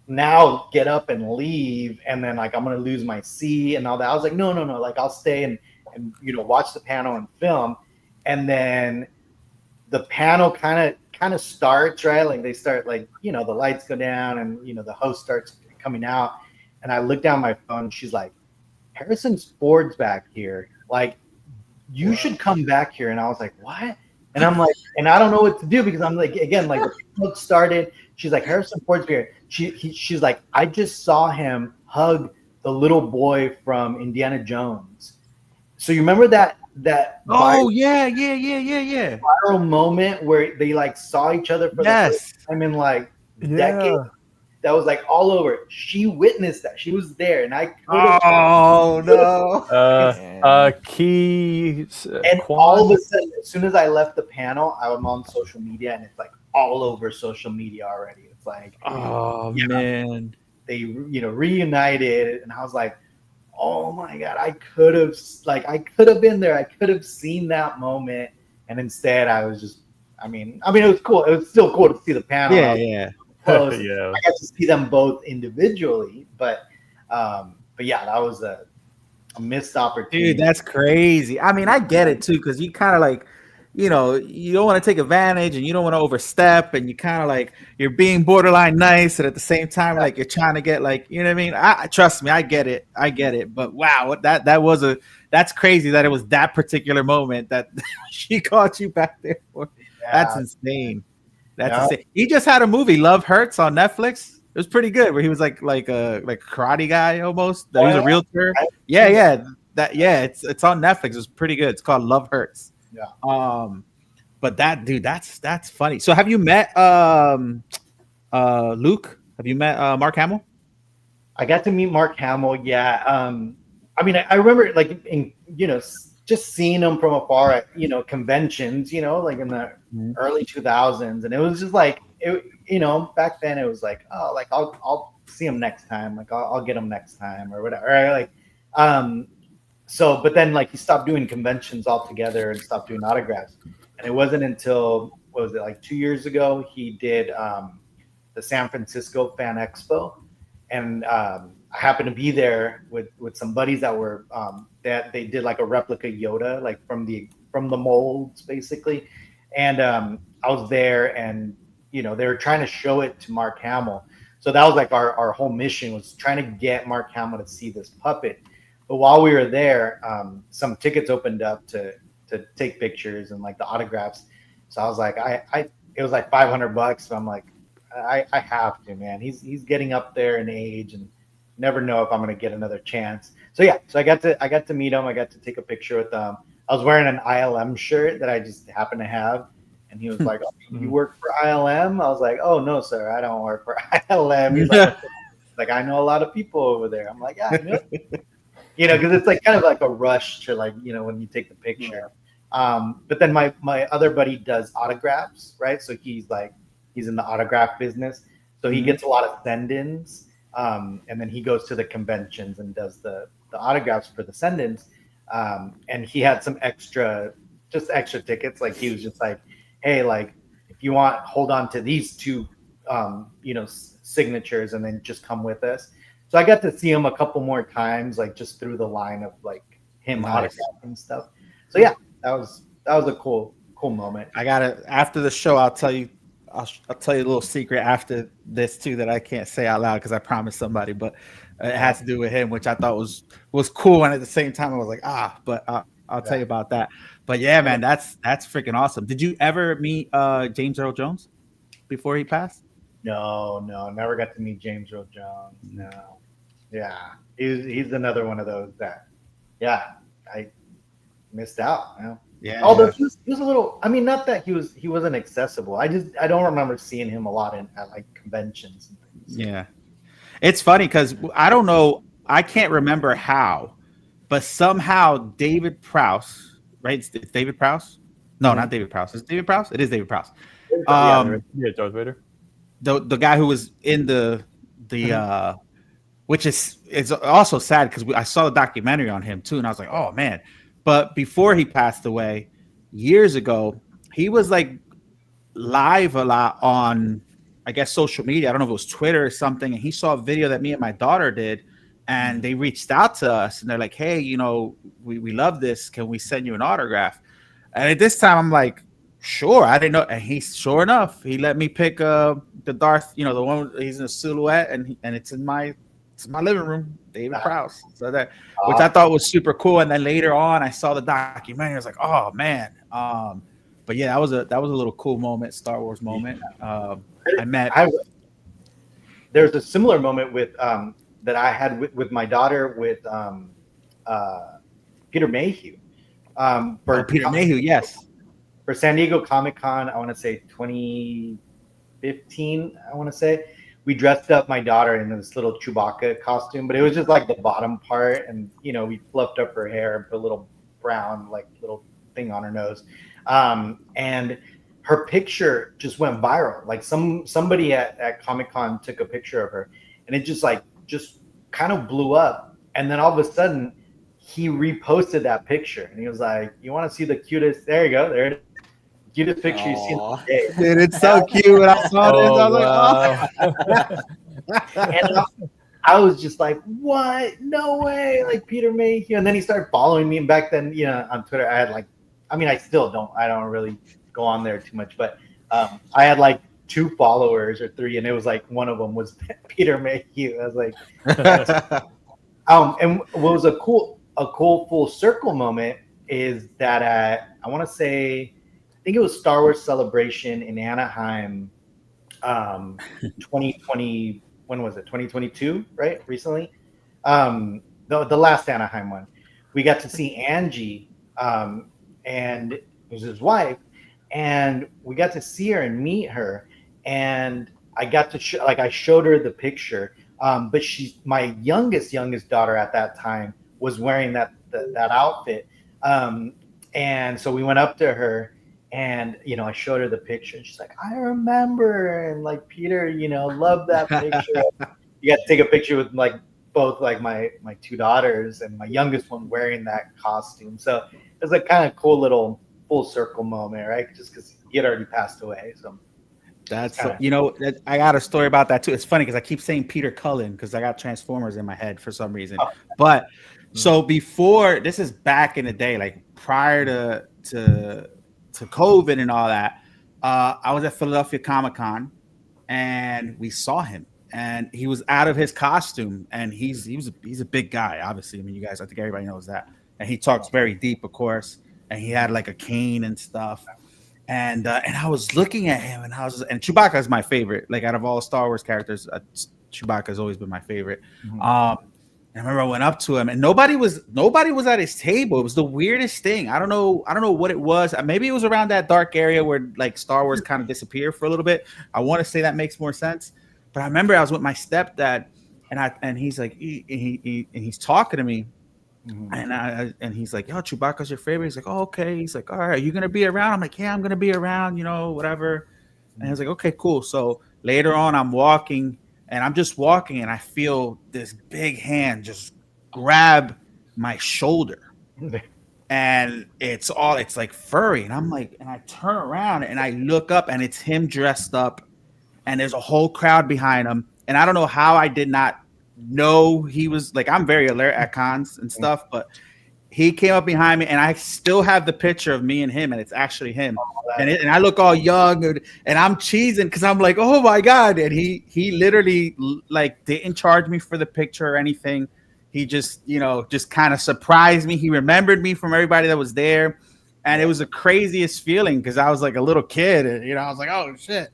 [SPEAKER 7] now get up and leave and then like I'm gonna lose my seat and all that. I was like, no, like I'll stay and watch the panel and film. And then the panel kind of starts, right? Like they start like, the lights go down and the host starts coming out. And I look down my phone, she's like, Harrison Ford's back here. Like, you should come back here. And I was like, what? And I'm like, and I don't know what to do because I'm like, again, like the book started. She's like, Harrison Ford's here. She's like, I just saw him hug the little boy from Indiana Jones. So you remember that
[SPEAKER 1] Oh,
[SPEAKER 7] viral moment where they like saw each other for the first time in like decades? That was like all over. She witnessed that. She was there, and I could have.
[SPEAKER 1] Oh no!
[SPEAKER 3] Keys.
[SPEAKER 7] And all of a sudden, as soon as I left the panel, I'm on social media, and it's like all over social media already. It's like,
[SPEAKER 1] oh man,
[SPEAKER 7] they reunited, and I was like, oh my god, I could have been there. I could have seen that moment, and instead, I was just. I mean, it was cool. It was still cool to see the panel.
[SPEAKER 1] Yeah.
[SPEAKER 7] Close. I got to see them both individually, but yeah, that was a missed opportunity.
[SPEAKER 1] Dude, that's crazy. I mean, I get it too, because you kind of like, you don't want to take advantage and you don't want to overstep, and you kind of like you're being borderline nice, and at the same time, like you're trying to get like, you know what I mean? I trust me, I get it. But wow, that's crazy that it was that particular moment that she caught you back there for. Yeah. That's insane. That's insane. He just had a movie, Love Hurts, on Netflix. It was pretty good, where he was like a karate guy almost. He was a realtor. Yeah. It's on Netflix. It was pretty good. It's called Love Hurts.
[SPEAKER 7] Yeah.
[SPEAKER 1] But that dude, that's funny. So have you met Luke? Have you met Mark Hamill?
[SPEAKER 7] I got to meet Mark Hamill. Yeah. I mean, I remember like just seeing him from afar at conventions, like in the early 2000s, and it was just like back then it was like, oh, like I'll see him next time, like I'll get him next time or whatever, right? Like but then like he stopped doing conventions altogether and stopped doing autographs, and it wasn't until what was it, like 2 years ago he did the San Francisco Fan Expo, and I happened to be there with some buddies that were that they did like a replica Yoda, like from the molds basically. And I was there, and they were trying to show it to Mark Hamill. So that was like our whole mission, was trying to get Mark Hamill to see this puppet. But while we were there, some tickets opened up to take pictures and like the autographs. So I was like, it was like $500. So I'm like, I have to, man. He's getting up there in age, and never know if I'm gonna get another chance. So yeah, so I got to meet him. I got to take a picture with him. I was wearing an ILM shirt that I just happened to have, and he was like, "Oh, you work for ILM?" I was like, "Oh no, sir, I don't work for ILM." He's like, "I know a lot of people over there." I'm like, "Yeah, I know." Because it's like kind of like a rush to like when you take the picture. But then my other buddy does autographs, right? So he's in the autograph business, so he gets a lot of send-ins, and then he goes to the conventions and does the autographs for the send-ins. And he had some extra tickets. Like he was just like, "Hey, like if you want, hold on to these two, signatures, and then just come with us." So I got to see him a couple more times, like just through the line of like him autographing stuff. So yeah, that was a cool moment.
[SPEAKER 1] I gotta, after the show, I'll tell you a little secret after this too that I can't say out loud because I promised somebody, but it has to do with him, which I thought was cool, and at the same time I was like, but I'll tell you about that. But yeah, man, that's freaking awesome. Did you ever meet James Earl Jones before he passed?
[SPEAKER 7] No, never got to meet James Earl Jones. No, yeah, he's another one of those that, yeah, I missed out.
[SPEAKER 1] Yeah.
[SPEAKER 7] Although he was a little, I mean, not that he wasn't accessible. I don't remember seeing him a lot at like conventions and things.
[SPEAKER 1] Yeah. It's funny because I don't know, I can't remember how, but somehow David Prowse, right? It's David Prowse? No, not David Prowse. Is it David Prowse? It is David Prowse.
[SPEAKER 3] Yeah, Darth Vader.
[SPEAKER 1] The guy who was in the which is also sad because I saw the documentary on him too, and I was like, oh man. But before he passed away years ago, he was like live a lot on, I guess, social media. I don't know if it was Twitter or something. And he saw a video that me and my daughter did, and they reached out to us and they're like, hey, we love this. Can we send you an autograph? And at this time, I'm like, sure. I didn't know. And sure enough, he let me pick the Darth, the one he's in a silhouette, and it's in my living room, David Prowse. So which I thought was super cool. And then later on, I saw the documentary. I was like, oh man. But yeah, that was a little cool moment, Star Wars moment.
[SPEAKER 7] There's a similar moment with that I had with my daughter with Peter Mayhew.
[SPEAKER 1] Peter Mayhew, yes.
[SPEAKER 7] For San Diego Comic-Con, I want to say 2015, I want to say. We dressed up my daughter in this little Chewbacca costume, but it was just like the bottom part, and we fluffed up her hair and put a little brown like little thing on her nose, and her picture just went viral. Like somebody at Comic-Con took a picture of her, and it just kind of blew up. And then all of a sudden, he reposted that picture, and he was like, "You want to see the cutest? There you go, there it is. Cutest picture you've seen today."
[SPEAKER 1] Dude, it's so cute. When I saw this, I was like,
[SPEAKER 7] and I was just like, what? No way. Like Peter Mayhew. And then he started following me. And back then, on Twitter, I had I still don't. I don't really go on there too much. But I had like 2 followers or 3. And it was like one of them was Peter Mayhew. I was like, and what was a cool full circle moment is that I want to say, I think it was Star Wars Celebration in Anaheim, 2020. When was it? 2022, right? Recently, the last Anaheim one. We got to see Angie, and it was his wife, and we got to see her and meet her, and I got to I showed her the picture, but she's my youngest daughter at that time was wearing that outfit, and so we went up to her. And, I showed her the picture, and she's like, I remember. And like, Peter, loved that picture. You got to take a picture with like both like my 2 daughters and my youngest one wearing that costume. So it was a kind of cool little full circle moment, right? Just because he had already passed away. So
[SPEAKER 1] that's, I got a story about that too. It's funny because I keep saying Peter Cullen because I got Transformers in my head for some reason. But so before, this is back in the day, like prior to COVID and all that, I was at Philadelphia Comic-Con and we saw him, and he was out of his costume, and he's a big guy, obviously. I mean, you guys, I think everybody knows that. And he talks very deep, of course, and he had like a cane and stuff. And I was looking at him, and Chewbacca is my favorite. Like out of all Star Wars characters, Chewbacca has always been my favorite. And I remember I went up to him, and nobody was at his table. It was the weirdest thing. I don't know what it was. Maybe it was around that dark area where like Star Wars kind of disappeared for a little bit. I want to say that makes more sense. But I remember I was with my stepdad, and he's like, he's talking to me. And he's like, yo, Chewbacca's your favorite. He's like, oh, okay. He's like, all right, are you gonna be around? I'm like, yeah, I'm gonna be around, whatever. And he's like, okay, cool. So later on, I'm walking, and I'm just walking, and I feel this big hand just grab my shoulder, and it's like furry. And I'm like, and I turn around and I look up, and it's him dressed up, and there's a whole crowd behind him. And I don't know how I did not know he was like, I'm very alert at cons and stuff, but he came up behind me, and I still have the picture of me and him, and it's actually him. And I look all young, and I'm cheesing because I'm like, oh my god! And he literally like didn't charge me for the picture or anything. He just just kind of surprised me. He remembered me from everybody that was there, and it was the craziest feeling because I was like a little kid, and I was like, oh shit.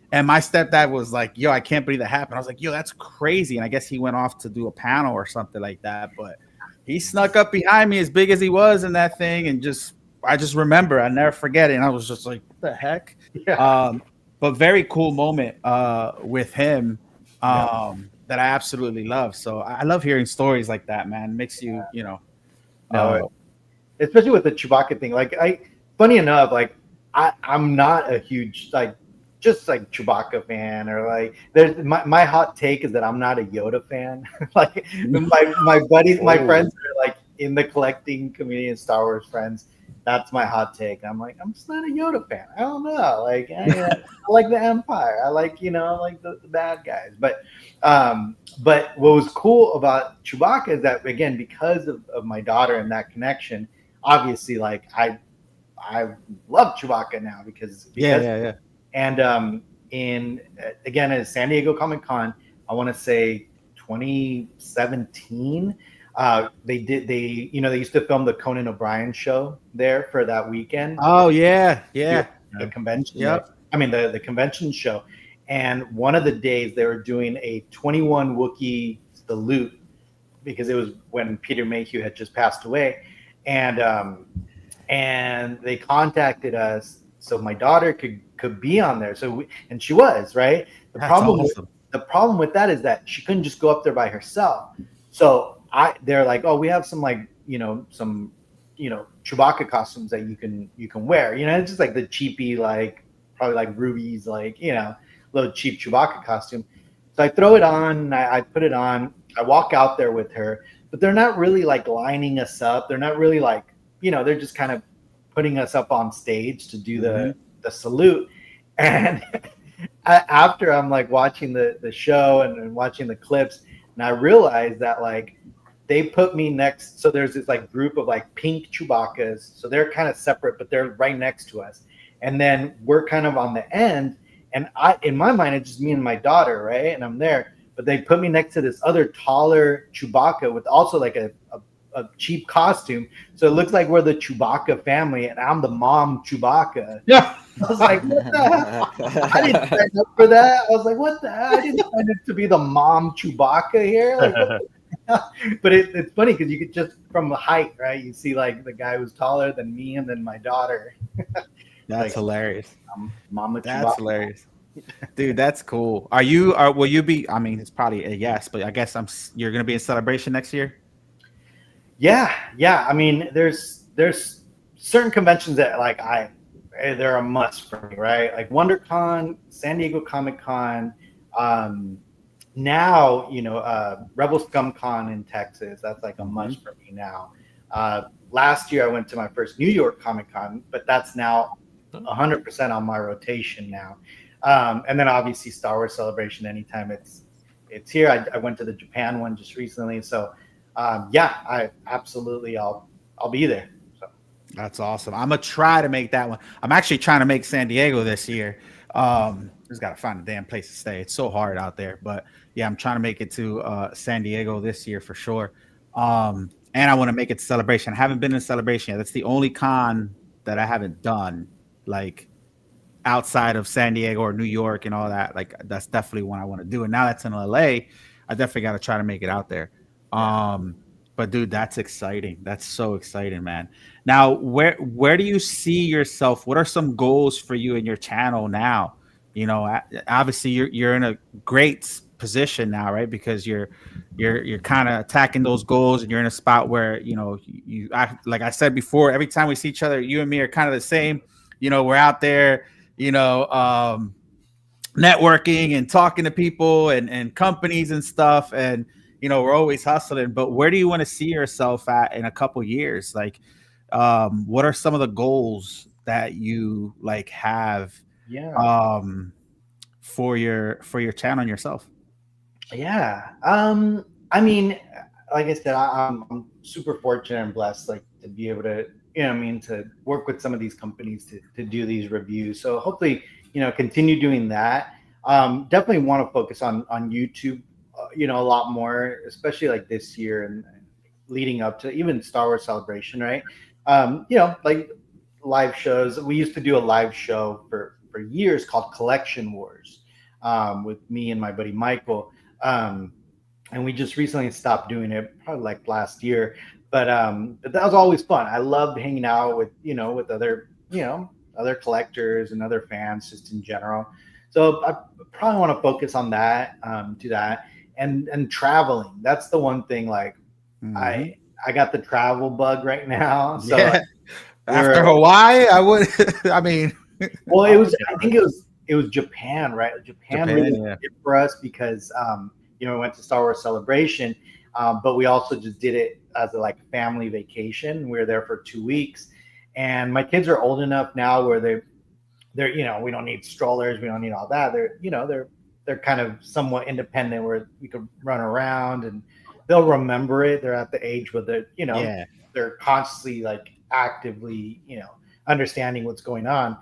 [SPEAKER 1] And my stepdad was like, yo, I can't believe that happened. I was like, yo, that's crazy. And I guess he went off to do a panel or something like that. But he snuck up behind me as big as he was in that thing. And I just remember, I never forget it. And I was just like, what the heck? Yeah. But very cool moment with him that I absolutely love. So I love hearing stories like that, man. It makes you,
[SPEAKER 7] especially with the Chewbacca thing. Like funny enough, like I'm not a huge just like Chewbacca fan, or like there's my hot take is that I'm not a Yoda fan. Like my buddies, my friends are like in the collecting community and Star Wars friends. That's my hot take. I'm like, I'm just not a Yoda fan. I don't know. Like I like the Empire. I like like the bad guys. But what was cool about Chewbacca is that, again, because of my daughter and that connection, obviously like I love Chewbacca now because
[SPEAKER 1] yeah.
[SPEAKER 7] And again, at San Diego Comic-Con, I want to say 2017, they used to film the Conan O'Brien show there for that weekend.
[SPEAKER 1] Oh yeah.
[SPEAKER 7] The convention. Yep. I mean the convention show. And one of the days they were doing a 21 Wookiee salute because it was when Peter Mayhew had just passed away. And they contacted us so my daughter could be on there. So and she was, right? The problem with that is that she couldn't just go up there by herself. So they're like, oh, we have some some Chewbacca costumes that you can wear. It's just like the cheapy, like probably like rubies, like little cheap Chewbacca costume. So I throw it on, I put it on, I walk out there with her, but they're not really like lining us up. They're not really like, they're just kind of putting us up on stage to do the salute. And after I'm like watching the show and watching the clips, and I realized that like they put me next. So there's this like group of like pink Chewbaccas. So they're kind of separate, but they're right next to us. And then we're kind of on the end. And in my mind, it's just me and my daughter, right? And I'm there. But they put me next to this other taller Chewbacca with also like a cheap costume. So it looks like we're the Chewbacca family, and I'm the mom Chewbacca.
[SPEAKER 1] Yeah.
[SPEAKER 7] I was like, what the hell? I didn't sign up for that. I was like, what the hell? I didn't sign up to be the mom Chewbacca here. Like, but it's funny because you could just from the height, right? You see like the guy who's taller than me and then my daughter.
[SPEAKER 1] That's hilarious.
[SPEAKER 7] Mama
[SPEAKER 1] That's
[SPEAKER 7] Chewbacca.
[SPEAKER 1] hilarious. Dude, that's cool. Will you be, I mean, it's probably a yes, but I guess you're going to be in Celebration next year?
[SPEAKER 7] Yeah. I mean, there's certain conventions that like they're a must for me, right? Like WonderCon, San Diego Comic-Con, now Rebel Scum Con in Texas. That's like a must for me now. Last year I went to my first New York Comic-Con, but that's now 100% on my rotation now. And then obviously Star Wars Celebration anytime it's here. I went to the Japan one just recently, so I absolutely I'll be there. So
[SPEAKER 1] that's awesome. I'm gonna try to make that one. I'm actually trying to make San Diego this year. Just gotta find a damn place to stay. It's so hard out there. But yeah, I'm trying to make it to San Diego this year for sure. And I want to make it to Celebration. I haven't been in Celebration yet. That's the only con that I haven't done, like outside of San Diego or New York and all that. Like that's definitely one I want to do. And now that's in LA, I definitely got to try to make it out there. But dude, that's exciting. That's so exciting, man. Now, where do you see yourself? What are some goals for you and your channel now? You know, obviously you're in a great position now, right? Because you're kind of attacking those goals, and you're in a spot where like I said before, every time we see each other, you and me are kind of the same. You know, we're out there, networking and talking to people and companies and stuff, and we're always hustling. But where do you want to see yourself at in a couple years? Like, what are some of the goals that you like have?
[SPEAKER 7] Yeah.
[SPEAKER 1] For your channel and yourself?
[SPEAKER 7] Yeah. I mean, like I said, I'm super fortunate and blessed, like to be able to, to work with some of these companies to do these reviews. So hopefully, continue doing that. Definitely want to focus on YouTube, a lot more, especially like this year and leading up to even Star Wars Celebration, right? Like live shows. We used to do a live show for years called Collection Wars, with me and my buddy Michael. And we just recently stopped doing it, probably like last year. But that was always fun. I loved hanging out with, with other, other collectors and other fans just in general. So I probably want to focus on that, to that, and traveling. That's the one thing. Like, I got the travel bug right now. So
[SPEAKER 1] yeah. After Hawaii, I would. I mean,
[SPEAKER 7] well, I think it was Japan, right? Japan really did for us because we went to Star Wars Celebration, but we also just did it as a like family vacation. We were there for 2 weeks, and my kids are old enough now where they're we don't need strollers, we don't need all that. They're kind of somewhat independent where we could run around and they'll remember it. They're at the age where they're constantly like actively understanding what's going on.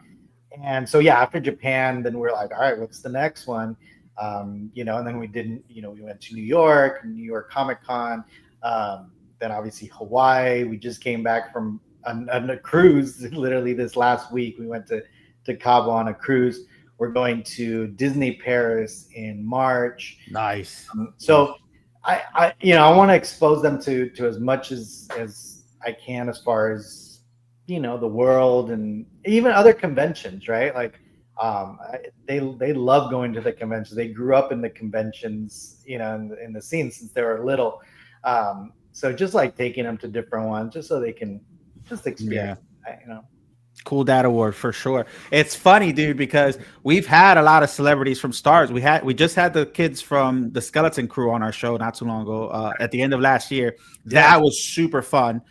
[SPEAKER 7] And so after Japan, then we're like, all right, what's the next one? And then we went to New York Comic-Con, then obviously Hawaii. We just came back from a cruise literally this last week. We went to Cabo on a cruise. We're going to Disney Paris in March.
[SPEAKER 1] Nice.
[SPEAKER 7] So I want to expose them to as much as I can as far as the world and even other conventions, right? Like they love going to the conventions. They grew up in the conventions, in the scene since they were little. So just like taking them to different ones, just so they can just experience,
[SPEAKER 1] Cool Dad Award for sure. It's funny, dude, because we've had a lot of celebrities from Stars. We just had the kids from the Skeleton Crew on our show not too long ago, at the end of last year. That was super fun.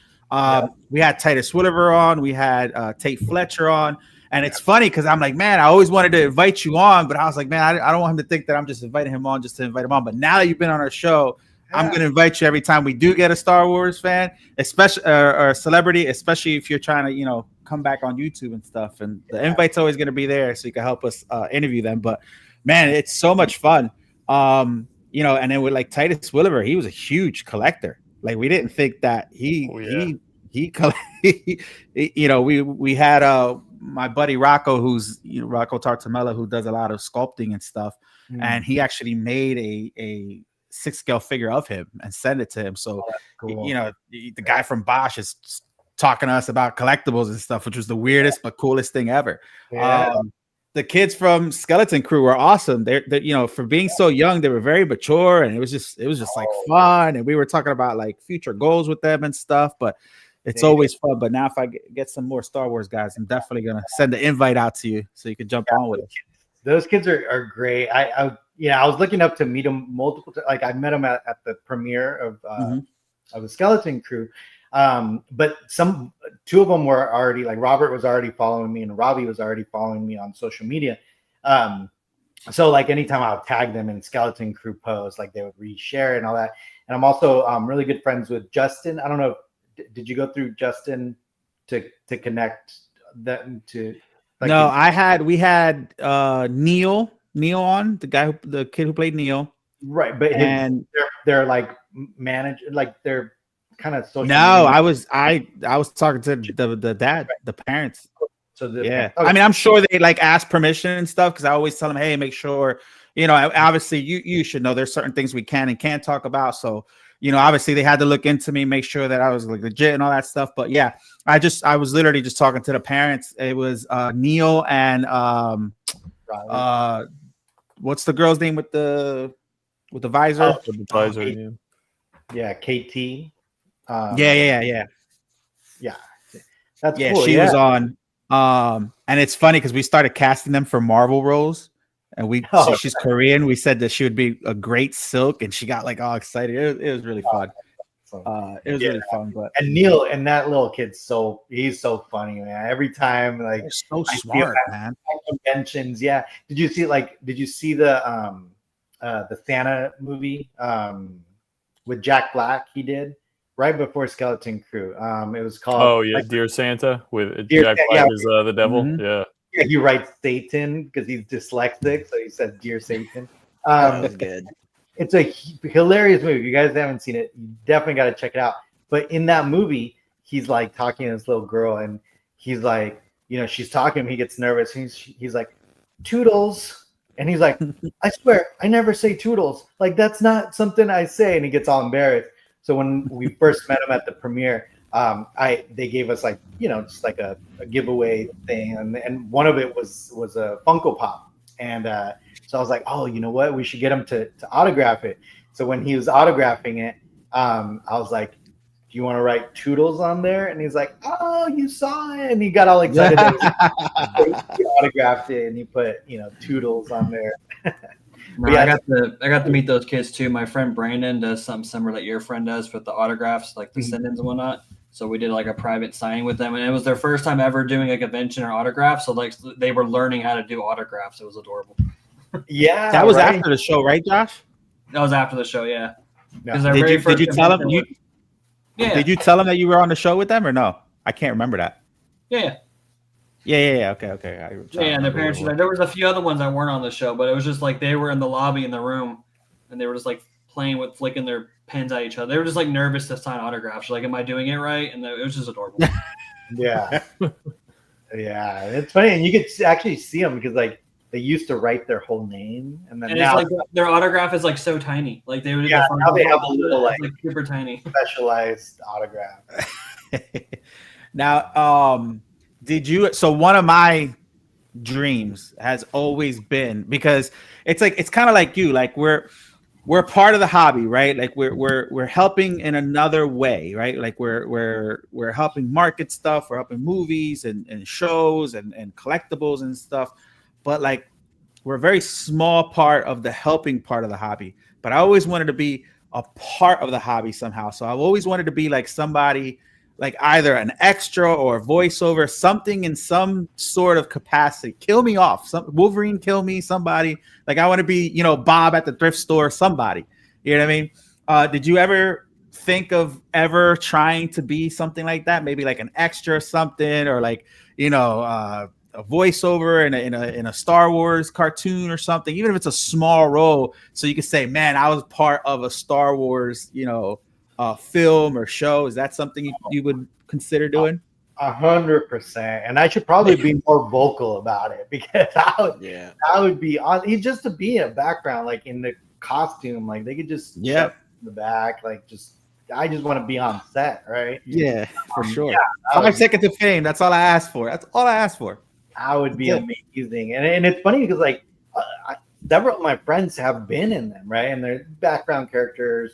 [SPEAKER 1] We had Titus Williver on, we had Tate Fletcher on, and it's funny because I'm like, man, I always wanted to invite you on, but I was like, man, I don't want him to think that I'm just inviting him on just to invite him on. But now that you've been on our show, I'm going to invite you every time we do get a Star Wars fan, especially or a celebrity, especially if you're trying to, come back on YouTube and stuff. And the invite's always going to be there so you can help us interview them. But man, it's so much fun. And then with like Titus Williver, he was a huge collector. Like we didn't think that we had my buddy Rocco, who's Rocco Tartamella, who does a lot of sculpting and stuff, and he actually made a 6-scale figure of him and sent it to him. So cool. The guy from Bosch is talking to us about collectibles and stuff, which was the weirdest but coolest thing ever. The kids from Skeleton Crew were awesome. They're for being so young, they were very mature, and it was just like fun. And we were talking about like future goals with them and stuff, but it's always fun. But now if I get some more Star Wars guys, I'm definitely going to send the invite out to you so you can jump on with it.
[SPEAKER 7] Those kids are great. I was looking up to meet them multiple times. Like I met them at the premiere of the Skeleton Crew. But two of them were already, like Robert was already following me and Robbie was already following me on social media. So like anytime I would tag them in Skeleton Crew posts, like they would reshare and all that. And I'm also really good friends with Justin. I don't know, did you go through Justin to connect them to? Like,
[SPEAKER 1] no, we had Neil Neo on, the kid who played Neo.
[SPEAKER 7] Right, but they're like like they're kind of social.
[SPEAKER 1] No,
[SPEAKER 7] media.
[SPEAKER 1] I was talking to the dad, the parents.
[SPEAKER 7] So
[SPEAKER 1] Yeah,
[SPEAKER 7] okay.
[SPEAKER 1] I mean, I'm sure they like ask permission and stuff because I always tell them, hey, make sure, obviously you should know there's certain things we can and can't talk about. So, obviously they had to look into me, make sure that I was like legit and all that stuff. But yeah, I was literally just talking to the parents. It was Neil and what's the girl's name with the visor?
[SPEAKER 3] With the visor, yeah.
[SPEAKER 7] Yeah, KT.
[SPEAKER 1] Yeah.
[SPEAKER 7] That's
[SPEAKER 1] yeah,
[SPEAKER 7] cool.
[SPEAKER 1] she was on. And it's funny because we started casting them for Marvel roles, and she's Korean. We said that she would be a great Silk, and she got like all excited. It was really fun. It was really fun. But
[SPEAKER 7] and Neil and that little kid, he's so funny, man. Every time, like,
[SPEAKER 1] they're so smart, man.
[SPEAKER 7] Conventions, yeah. Did you see the Santa movie with Jack Black? He did right before Skeleton Crew. It was called
[SPEAKER 3] Dear Santa with
[SPEAKER 7] Dear
[SPEAKER 3] Jack Black is the devil.
[SPEAKER 1] Mm-hmm.
[SPEAKER 7] Yeah, he writes Satan because he's dyslexic, so he says Dear Satan.
[SPEAKER 6] That was good.
[SPEAKER 7] It's a hilarious movie. If you guys haven't seen it, you definitely got to check it out. But in that movie, he's like talking to this little girl, and he's like, she's talking to him. He gets nervous. He's like, Toodles. And he's like, I swear, I never say Toodles. Like, that's not something I say. And he gets all embarrassed. So when we first met him at the premiere, they gave us like, just like a giveaway thing. And one of it was a Funko Pop. And so I was like, oh, you know what? We should get him to autograph it. So when he was autographing it, I was like, do you want to write Toodles on there? And he's like, oh, you saw it. And he got all excited. He autographed it and he put, Toodles on there.
[SPEAKER 5] I got to meet those kids too. My friend Brandon does something similar that your friend does with the autographs, like the send-ins and whatnot. So we did like a private signing with them, and it was their first time ever doing a convention or autographs. So like they were learning how to do autographs. It was adorable.
[SPEAKER 7] Yeah,
[SPEAKER 1] that was after the show, right, Josh?
[SPEAKER 5] That was after the show, yeah.
[SPEAKER 1] Did you tell them? Yeah. Did you tell them that you were on the show with them or no? I can't remember that.
[SPEAKER 5] Yeah.
[SPEAKER 1] Yeah. Okay.
[SPEAKER 5] And their parents were there. There was a few other ones that weren't on the show, but it was just like they were in the lobby in the room, and they were just like playing with flicking their pens at each other. They were just like nervous to sign autographs. Like, am I doing it right? And it was just adorable.
[SPEAKER 7] Yeah. Yeah, it's funny, and you could actually see them because like they used to write their whole name, and then now
[SPEAKER 5] it's like their autograph is like so tiny. Like they would
[SPEAKER 7] now they have a little like
[SPEAKER 5] super tiny
[SPEAKER 7] specialized autograph.
[SPEAKER 1] Now, so one of my dreams has always been, because it's kind of like you, like we're part of the hobby, right? Like we're helping in another way, right? Like we're helping market stuff, we're helping movies and shows and collectibles and stuff, but like we're a very small part of the helping part of the hobby. But I always wanted to be a part of the hobby somehow. So I've always wanted to be like somebody, like either an extra or a voiceover, something in some sort of capacity. Kill me off. Wolverine, kill me, somebody. Like I want to be, Bob at the thrift store, somebody. You know what I mean? Did you ever think of ever trying to be something like that? Maybe like an extra or something, or like, a voiceover in a Star Wars cartoon or something, even if it's a small role. So you could say, man, I was part of a Star Wars, film or show. Is that something you would consider doing?
[SPEAKER 7] 100%. And I should probably be more vocal about it, because I would be on just to be in a background, like in the costume, like they could just in the back, like I just want to be on set, right?
[SPEAKER 1] Yeah, for sure. Yeah, 5 seconds of fame. That's all I asked for. That's all I asked for.
[SPEAKER 7] That would be amazing. And it's funny because like several of my friends have been in them, right? And they're background characters,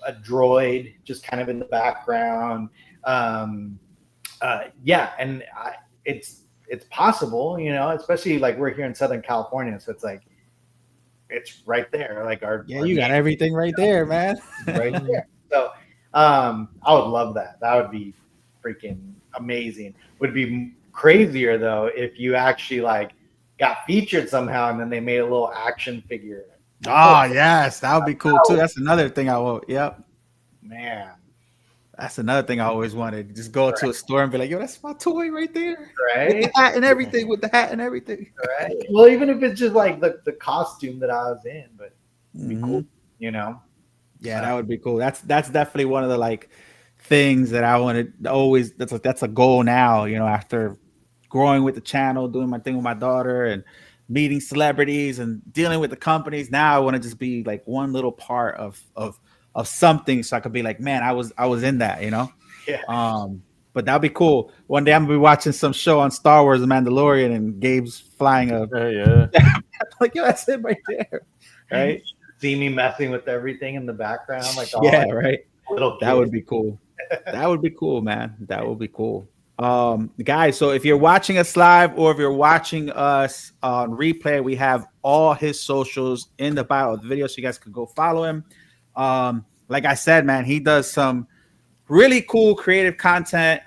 [SPEAKER 7] a droid just kind of in the background. It's possible, especially like we're here in Southern California. So it's like, it's right there. Like
[SPEAKER 1] you got everything right there, man.
[SPEAKER 7] Right there. So I would love that. That would be freaking amazing. Would be crazier though if you actually like got featured somehow and then they made a little action figure.
[SPEAKER 1] Oh yes, that would be cool too. That's another thing I will. Yep.
[SPEAKER 7] Man,
[SPEAKER 1] That's another thing I always wanted. Just go to a store and be like, yo, that's my toy right there.
[SPEAKER 7] Right.
[SPEAKER 1] With the hat and everything, with the hat and everything.
[SPEAKER 7] Right. Well, even if it's just like the costume that I was in, but it'd be cool, you know?
[SPEAKER 1] Yeah, that would be cool. That's definitely one of the like things that I wanted always. That's a goal now, you know, after growing with the channel, doing my thing with my daughter and meeting celebrities and dealing with the companies. Now I want to just be like one little part of something, so I could be like, man, I was in that, you know.
[SPEAKER 7] Yeah.
[SPEAKER 1] But that'd be cool. One day I'm gonna be watching some show on Star Wars, The Mandalorian, and Gabe's flying a like, yo, that's it right there, right?
[SPEAKER 7] See me messing with everything in the background, like
[SPEAKER 1] yeah, right.
[SPEAKER 7] Little
[SPEAKER 1] that would be cool. That would be cool, man. That would be cool. Guys, so if you're watching us live or if you're watching us on replay, we have all his socials in the bio of the video, so you guys could go follow him. Like I said, man, he does some really cool creative content.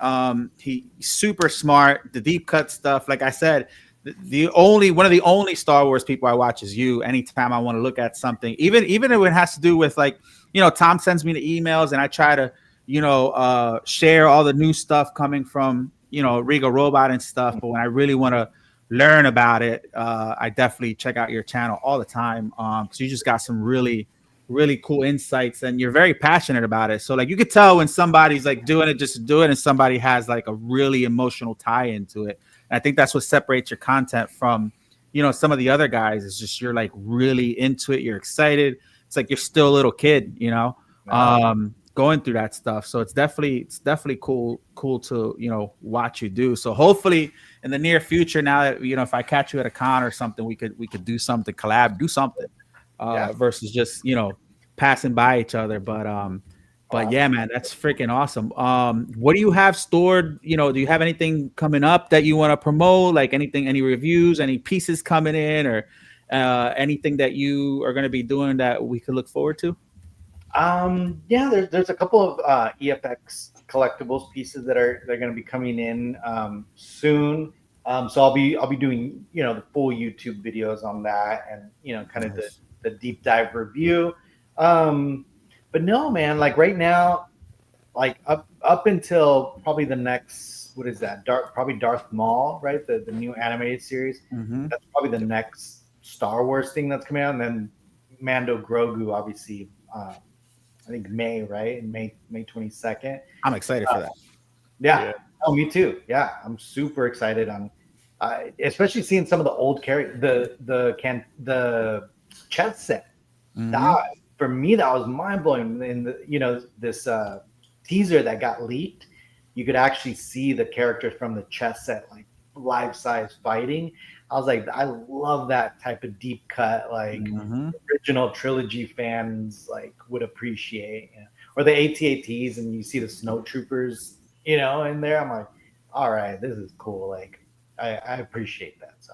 [SPEAKER 1] He's super smart. The deep cut stuff, like I said, one of the only Star Wars people I watch is you. Anytime I want to look at something, even if it has to do with, like, you know, Tom sends me the emails and I try to, you know, share all the new stuff coming from, you know, Regal Robot and stuff. But when I really want to learn about it, I definitely check out your channel all the time. So you just got some really cool insights and you're very passionate about it. So like you could tell when somebody's like doing it just to do it and somebody has like a really emotional tie into it. And I think that's what separates your content from, you know, some of the other guys. Is just you're like really into it, you're excited. It's like you're still a little kid, you know, going through that stuff. So it's definitely cool to, you know, watch you do. So hopefully in the near future, now that, you know, if I catch you at a con or something, we could do something, do something versus just, you know, passing by each other. But yeah, man, that's freaking awesome. What do you have stored? You know, do you have anything coming up that you want to promote? Like anything, any reviews, any pieces coming in, or anything that you are going to be doing that we could look forward to?
[SPEAKER 7] Yeah, there's a couple of EFX collectibles pieces they're going to be coming in soon. So I'll be doing, you know, the full YouTube videos on that, and, you know, kind of the deep dive review. But no, man, like right now, like up until probably the next, what is that? Probably Darth Maul, right? The new animated series. That's probably the next Star Wars thing that's coming out, and then Mando Grogu, obviously. I think May, right? May 22nd.
[SPEAKER 1] I'm excited for that.
[SPEAKER 7] Yeah. Oh, me too. Yeah, I'm super excited on, especially seeing some of the old characters, the chess set. That, for me, that was mind blowing. In the, you know, this teaser that got leaked, you could actually see the characters from the chess set, like life size fighting. I was like, I love that type of deep cut, like original trilogy fans like would appreciate, you know? Or the AT-ATs, and you see the snow troopers, you know, in there. I'm like, all right, this is cool. Like, I appreciate that. So,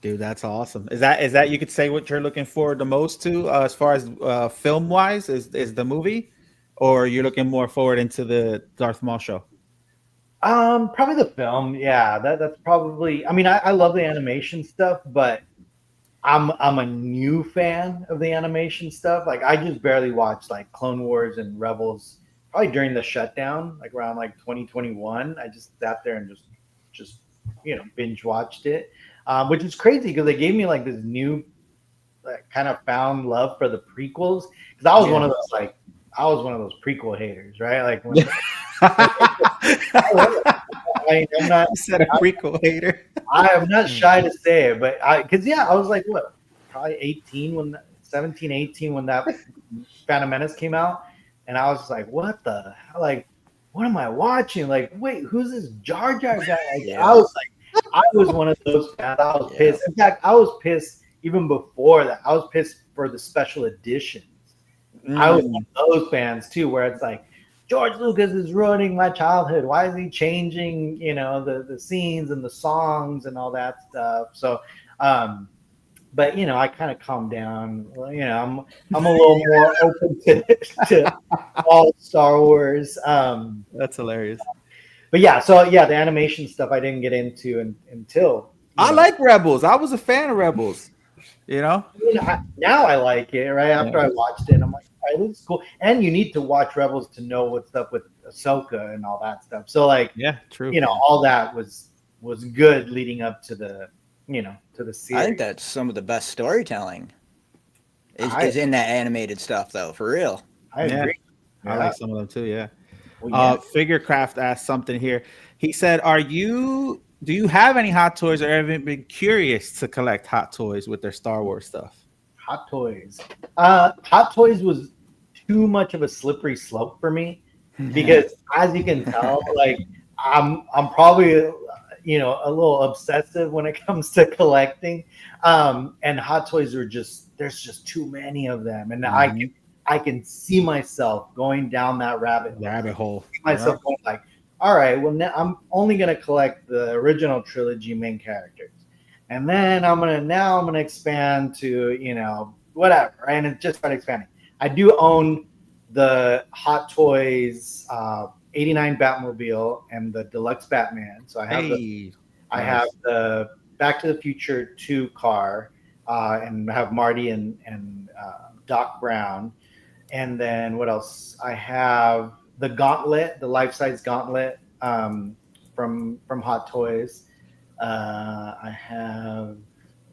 [SPEAKER 1] dude, that's awesome. Is that you could say what you're looking forward the most to as far as film wise is the movie, or you're looking more forward into the Darth Maul show?
[SPEAKER 7] Probably the film. Yeah, that's probably. I mean, I love the animation stuff, but I'm a new fan of the animation stuff. Like, I just barely watched like Clone Wars and Rebels probably during the shutdown, like around like 2021. I just sat there and just you know, binge watched it, which is crazy because they gave me like this new kind of found love for the prequels, because I was one of those prequel haters, right? Like when I'm not
[SPEAKER 1] a prequel hater.
[SPEAKER 7] I am not shy to say it, but I was like, what, probably 17, 18 when that Phantom Menace came out, and I was just like, what the hell? Like, what am I watching? Like, wait, who's this Jar Jar guy? Like, I was one of those fans. I was pissed. In fact, I was pissed even before that. I was pissed for the special editions. I was one of those fans too, where it's like, George Lucas is ruining my childhood. Why is he changing, you know, the scenes and the songs and all that stuff? So, but you know, I kind of calmed down. You know, I'm a little more open to all Star Wars.
[SPEAKER 1] That's hilarious.
[SPEAKER 7] But yeah, so yeah, the animation stuff I didn't get into until
[SPEAKER 1] I like Rebels. I was a fan of Rebels. You know,
[SPEAKER 7] now I like it. Right after I watched it, I'm like, all right, this is cool. And you need to watch Rebels to know what's up with Ahsoka and all that stuff. So like,
[SPEAKER 1] Yeah, true.
[SPEAKER 7] you know, all that was good leading up to the, you know, to the series.
[SPEAKER 6] I think that's some of the best storytelling is in that animated stuff, though, for real.
[SPEAKER 7] I agree.
[SPEAKER 1] I like some of them too. Yeah.
[SPEAKER 7] Well,
[SPEAKER 1] Figurecraft asked something here. He said, do you have any Hot Toys or ever been curious to collect Hot Toys with their Star Wars stuff?
[SPEAKER 7] Hot Toys. Hot Toys was too much of a slippery slope for me because, as you can tell, like I'm probably, you know, a little obsessive when it comes to collecting. And Hot Toys are there's just too many of them, and I can see myself going down that rabbit
[SPEAKER 1] hole.
[SPEAKER 7] See myself going like, all right, well now I'm only gonna collect the original trilogy main characters, and then I'm gonna expand to, you know, whatever, and it just started expanding. I do own the Hot Toys 89 Batmobile and the Deluxe Batman, so I have the Back to the Future 2 car, and I have Marty and Doc Brown. And then what else? I have the Gauntlet, the life-size Gauntlet from Hot Toys. I have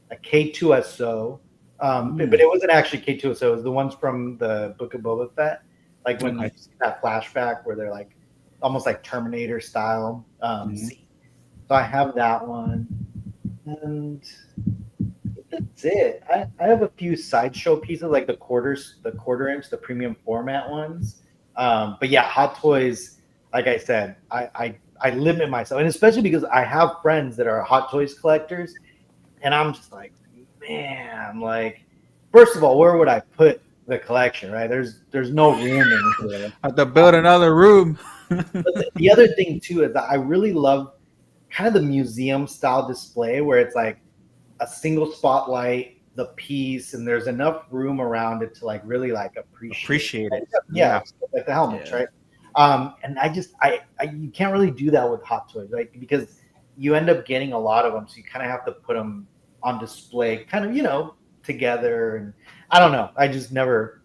[SPEAKER 7] a K2SO, but it wasn't actually K2SO. It was the ones from the Book of Boba Fett, like when you see that flashback where they're like almost like Terminator style. So I have that one, and that's it. I have a few sideshow pieces like the quarter inch, the premium format ones. But yeah, Hot Toys, like I said, I limit myself, and especially because I have friends that are Hot Toys collectors, and I'm just like, man, like, first of all, where would I put the collection, right? There's no room in here.
[SPEAKER 1] I have to build another room.
[SPEAKER 7] But the other thing too is that I really love kind of the museum style display where it's like a single spotlight, the piece, and there's enough room around it to like really like appreciate it. Yeah, like the helmets, right? And you can't really do that with Hot Toys, right? Because you end up getting a lot of them, so you kind of have to put them on display, kind of, you know, together. And I don't know. I just never.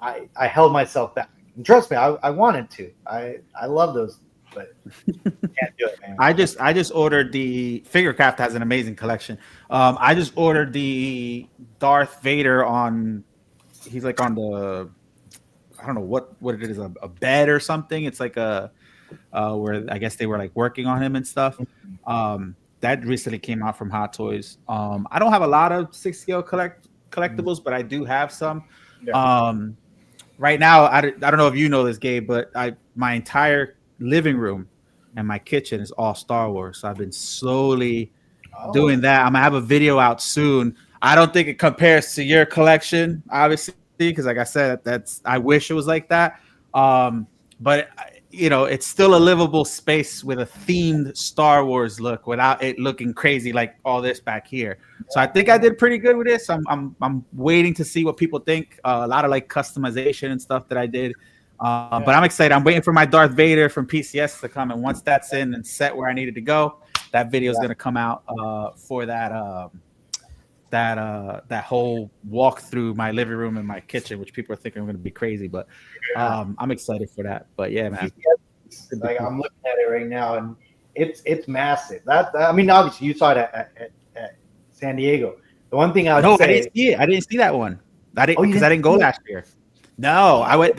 [SPEAKER 7] I held myself back. And trust me, I wanted to. I love those, but can't do it, man.
[SPEAKER 1] I just ordered the Figurecraft has an amazing collection. I just ordered the Darth Vader he's like on the, I don't know what it is, a bed or something. It's like a where I guess they were like working on him and stuff. That recently came out from Hot Toys. I don't have a lot of 6-scale collectibles, but I do have some. Yeah. Right now, I don't know if you know this, Gabe, but my entire living room and my kitchen is all Star Wars. So I've been slowly doing that. I'm gonna have a video out soon. I don't think it compares to your collection, obviously, because like I said, I wish it was like that. But you know, it's still a livable space with a themed Star Wars look without it looking crazy like all this back here. So I think I did pretty good with this. I'm waiting to see what people think. A lot of like customization and stuff that I did. But I'm excited. I'm waiting for my Darth Vader from PCS to come, and once that's in and set where I needed to go, that video is going to come out for that whole walk through my living room and my kitchen, which people are thinking I'm going to be crazy, but I'm excited for that. But yeah, man,
[SPEAKER 7] like I'm looking at it right now, and it's massive. I mean, obviously you saw it at San Diego. The one thing I would say,
[SPEAKER 1] I didn't see it. I didn't see that one. I didn't because I didn't go last year. No, I went.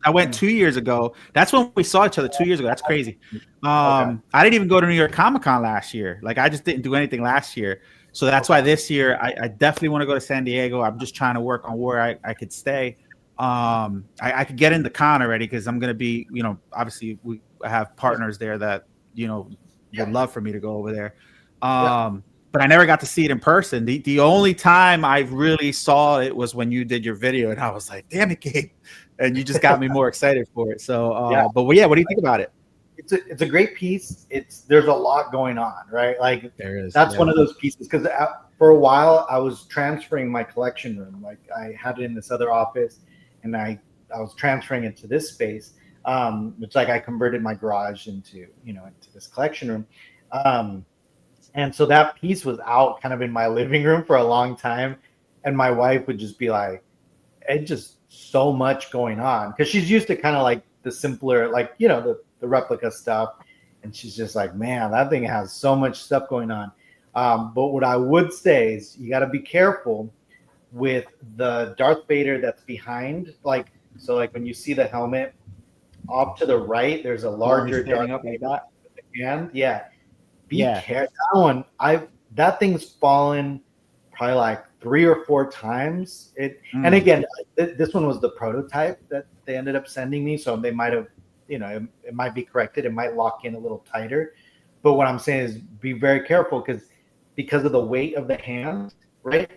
[SPEAKER 1] I went 2 years ago. That's when we saw each other 2 years ago. That's crazy. I didn't even go to New York Comic Con last year. Like I just didn't do anything last year. So that's why this year I definitely want to go to San Diego. I'm just trying to work on where I could stay. I could get in the con already because I'm going to be, you know, obviously I have partners there that, you know, would love for me to go over there. But I never got to see it in person. The only time I really saw it was when you did your video, and I was like, damn it, Gabe. And you just got me more excited for it. So, but yeah, what do you think about it?
[SPEAKER 7] It's a great piece. There's a lot going on, right? Like
[SPEAKER 1] there is.
[SPEAKER 7] That's one of those pieces because for a while I was transferring my collection room. Like I had it in this other office, and I was transferring it to this space. It's like I converted my garage into this collection room. And so that piece was out kind of in my living room for a long time, and my wife would just be like, "It's just so much going on," because she's used to kind of like the simpler, like, you know, the replica stuff. And she's just like, man, that thing has so much stuff going on. But what I would say is you got to be careful with the Darth Vader that's behind. Like, so like when you see the helmet off to the right, there's a larger Darth
[SPEAKER 1] up like
[SPEAKER 7] Vader
[SPEAKER 1] that.
[SPEAKER 7] with the hand. Yeah. Be
[SPEAKER 1] Yeah.
[SPEAKER 7] careful. That thing's fallen probably like 3 or 4 times. And again, this one was the prototype that they ended up sending me, so they might have, you know, it might be corrected. It might lock in a little tighter. But what I'm saying is be very careful because of the weight of the hand, right?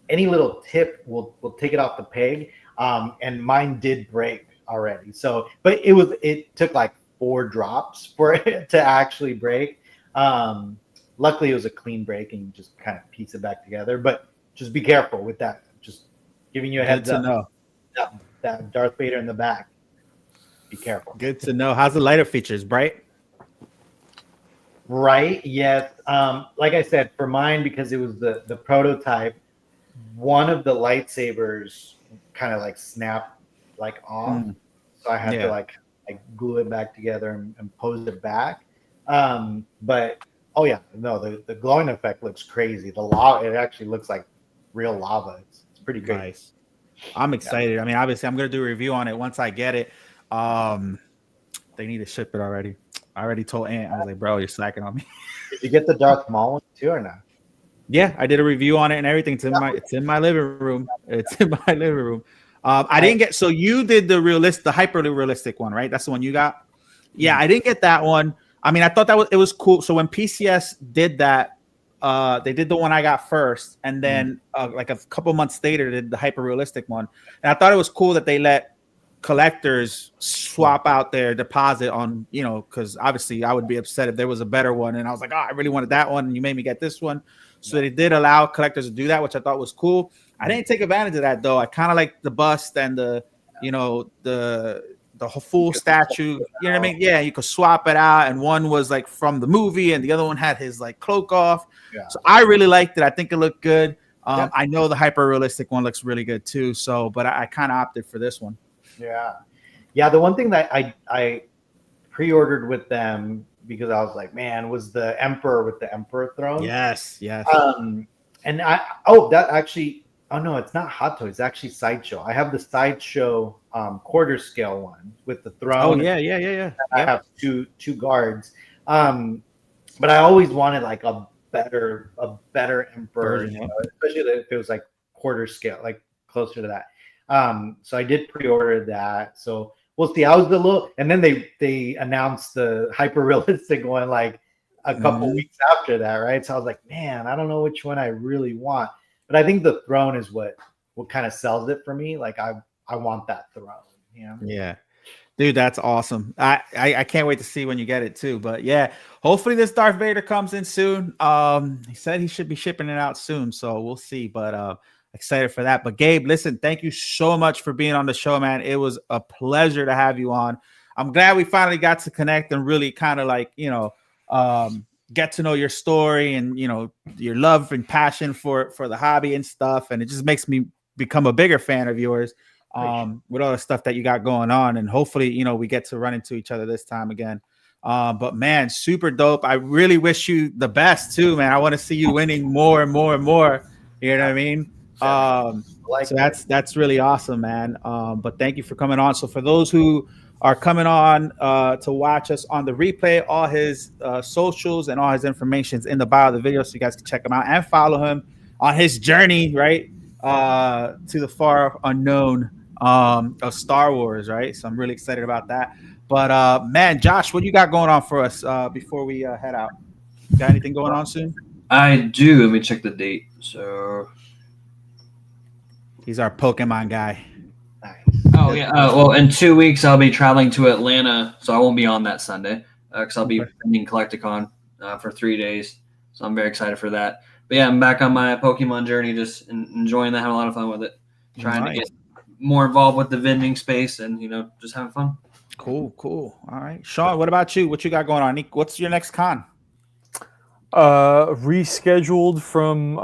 [SPEAKER 7] Any little tip will take it off the peg. And mine did break already. So, but it took like 4 drops for it to actually break. Luckily it was a clean break and you just kind of piece it back together. But just be careful with that. Just giving you a heads up.
[SPEAKER 1] Know.
[SPEAKER 7] That Darth Vader in the back. Be careful.
[SPEAKER 1] Good to know. How's the lighter features? Bright?
[SPEAKER 7] Right. Yes. Like I said, for mine, because it was the prototype, one of the lightsabers kind of like snapped like off. So I had to like glue it back together and pose it back. But oh yeah, no, the glowing effect looks crazy. The lava, it actually looks like real lava. It's pretty great.
[SPEAKER 1] Nice. I'm excited. I mean, obviously I'm gonna do a review on it once I get it. They need to ship it already. I already told Ant, I was like, bro, you're slacking on me.
[SPEAKER 7] Did you get the Darth Maul one too or not?
[SPEAKER 1] Yeah, I did a review on it and everything. It's in my living room. It's in my living room. I didn't get, so you did the hyper realistic one, right? That's the one you got. Yeah, I didn't get that one. I mean, I thought it was cool. So when PCS did that, they did the one I got first, and then like a couple months later, they did the hyper realistic one. And I thought it was cool that they let collectors swap out their deposit on, you know, because obviously I would be upset if there was a better one, and I was like, oh, I really wanted that one, and you made me get this one. So they did allow collectors to do that, which I thought was cool. I didn't take advantage of that though. I kind of like the bust and the, you know, the full statue. You know what I mean? Yeah, you could swap it out, and one was like from the movie, and the other one had his like cloak off. Yeah. So I really liked it. I think it looked good. I know the hyper realistic one looks really good too. So, but I kind of opted for this one.
[SPEAKER 7] Yeah. The one thing that I pre-ordered with them because I was like, man, was the Emperor with the Emperor throne.
[SPEAKER 1] Yes.
[SPEAKER 7] And no, it's not Hot Toys. It's actually Sideshow. I have the Sideshow quarter scale one with the throne.
[SPEAKER 1] Oh yeah.
[SPEAKER 7] I have two guards. But I always wanted like a better Emperor, you know, especially if it was like quarter scale, like closer to that. So I did pre-order that. So we'll see. I was a little, and then they announced the hyper realistic one like a couple weeks after that, right? So I was like, man, I don't know which one I really want, but I think the throne is what kind of sells it for me. Like I want that throne, you know?
[SPEAKER 1] Yeah, dude, that's awesome. I can't wait to see when you get it too. But yeah, hopefully this Darth Vader comes in soon. He said he should be shipping it out soon, so we'll see. But excited for that. But Gabe, listen, thank you so much for being on the show, man. It was a pleasure to have you on. I'm glad we finally got to connect and really kind of like, you know, get to know your story and, you know, your love and passion for the hobby and stuff. And it just makes me become a bigger fan of yours with all the stuff that you got going on. And hopefully, you know, we get to run into each other this time again. But man, super dope. I really wish you the best too, man. I want to see you winning more and more and more. You know what I mean? So that's really awesome, man. But thank you for coming on. So for those who are coming on to watch us on the replay, all his socials and all his information is in the bio of the video, so you guys can check him out and follow him on his journey, right, to the far unknown of Star Wars, right? So I'm really excited about that. But man, Josh, what you got going on for us before we head out? Got anything going on soon?
[SPEAKER 5] I do. Let me check the date. So
[SPEAKER 1] he's our Pokemon guy.
[SPEAKER 5] Oh yeah. Well, in 2 weeks I'll be traveling to Atlanta, so I won't be on that Sunday because I'll be attending Collecticon for 3 days. So I'm very excited for that. But yeah, I'm back on my Pokemon journey, just enjoying that, having a lot of fun with it, trying to get more involved with the vending space, and you know, just having fun.
[SPEAKER 1] Cool. All right, Sean, what about you? What you got going on? What's your next con?
[SPEAKER 3] Rescheduled from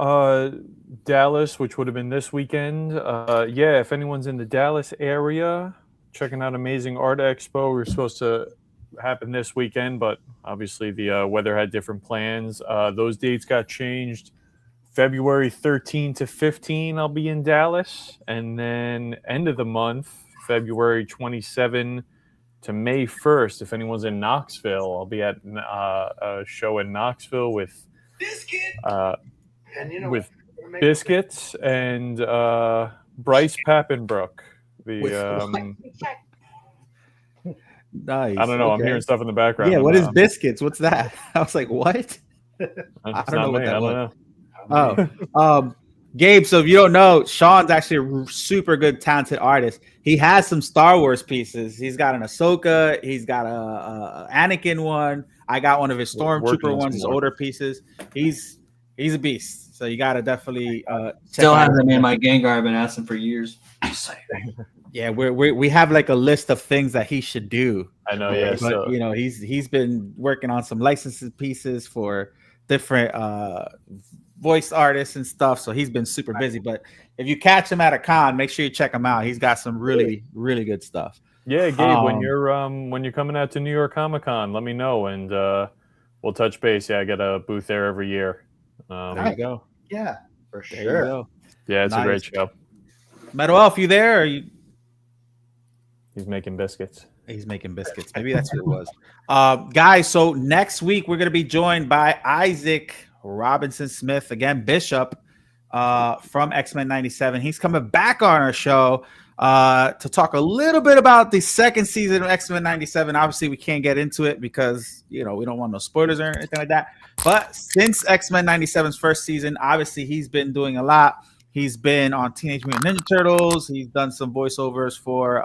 [SPEAKER 3] Dallas, which would have been this weekend. Yeah, if anyone's in the Dallas area, checking out Amazing Art Expo. We were supposed to happen this weekend, but obviously the weather had different plans. Those dates got changed. February 13 to 15, I'll be in Dallas. And then end of the month, February 27 to May 1st, if anyone's in Knoxville, I'll be at a show in Knoxville with Biscuits and Bryce Pappenbrook.
[SPEAKER 1] Nice.
[SPEAKER 3] I don't know.
[SPEAKER 1] Okay.
[SPEAKER 3] I'm hearing stuff in the background.
[SPEAKER 1] Yeah, what is Biscuits? What's that? I was like, what?
[SPEAKER 3] I don't know what that was.
[SPEAKER 1] Oh, Gabe, so if you don't know, Sean's actually a super good, talented artist. He has some Star Wars pieces. He's got an Ahsoka. He's got a Anakin one. I got one of his Stormtrooper ones, his older pieces. He's a beast. So you got to definitely
[SPEAKER 5] still have them in my Gengar. I've been asking for years.
[SPEAKER 1] Yeah, we have like a list of things that he should do.
[SPEAKER 3] I know, yeah.
[SPEAKER 1] But
[SPEAKER 3] So,
[SPEAKER 1] you know, he's been working on some licensed pieces for different voice artists and stuff. So he's been super busy. But if you catch him at a con, make sure you check him out. He's got some really, really good stuff.
[SPEAKER 3] yeah, Gabe, when you're coming out to New York Comic Con, let me know and we'll touch base. Yeah, I get a booth there every year.
[SPEAKER 1] There you go.
[SPEAKER 7] Yeah, for
[SPEAKER 1] There
[SPEAKER 7] sure.
[SPEAKER 1] you go.
[SPEAKER 3] Yeah, it's a great
[SPEAKER 1] Nice.
[SPEAKER 3] show.
[SPEAKER 1] Metal Elf, you there? Or
[SPEAKER 3] He's making biscuits.
[SPEAKER 1] He's making biscuits. Maybe that's what it was. Guys, so next week we're going to be joined by Isaac Robinson Smith, again, Bishop from X-Men 97. He's coming back on our show to talk a little bit about the second season of X-Men 97. Obviously, we can't get into it because, you know, we don't want no spoilers or anything like that. But since X-Men 97's first season, obviously, he's been doing a lot. He's been on Teenage Mutant Ninja Turtles. He's done some voiceovers for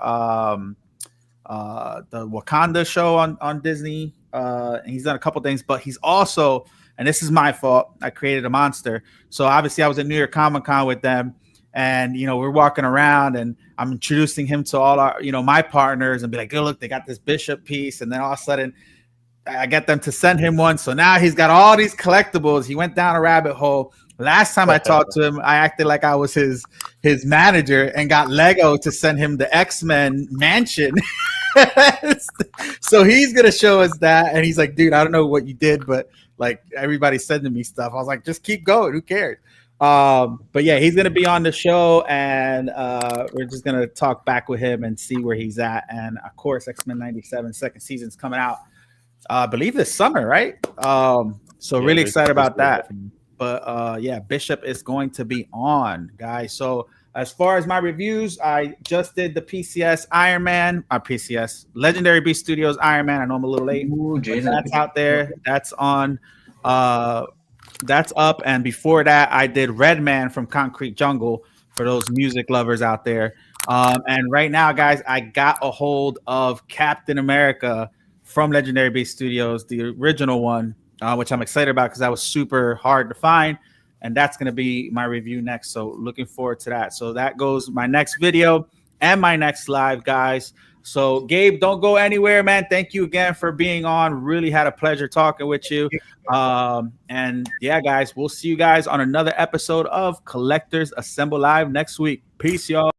[SPEAKER 1] the Wakanda show on Disney. And he's done a couple things, but he's also, and this is my fault, I created a monster. So obviously I was at New York Comic Con with them, and you know, we're walking around and I'm introducing him to all our, you know, my partners and be like, oh, look, they got this Bishop piece. And then all of a sudden I get them to send him one. So now he's got all these collectibles. He went down a rabbit hole. Last time I talked to him, I acted like I was his manager and got Lego to send him the X-Men mansion. So he's gonna show us that, and he's like, dude, I don't know what you did, but like everybody's sending me stuff. I was like, just keep going, who cares? But yeah, he's gonna be on the show, and we're just gonna talk back with him and see where he's at. And of course, X-Men 97 second season's coming out, I believe this summer, right? So really excited about that. But yeah, Bishop is going to be on, guys. So as far as my reviews, I just did the PCS Iron Man, PCS Legendary Beast Studios Iron Man. I know I'm a little late.
[SPEAKER 5] Ooh, Jason.
[SPEAKER 1] That's out there. That's on. That's up. And before that, I did Red Man from Concrete Jungle for those music lovers out there. And right now, guys, I got a hold of Captain America from Legendary Beast Studios, the original one. Which I'm excited about because that was super hard to find, and that's going to be my review next. So looking forward to that. So that goes my next video and my next live, guys. So Gabe, don't go anywhere, man. Thank you again for being on. Really had a pleasure talking with you. And yeah, guys, we'll see you guys on another episode of Collectors Assemble Live next week. Peace, y'all.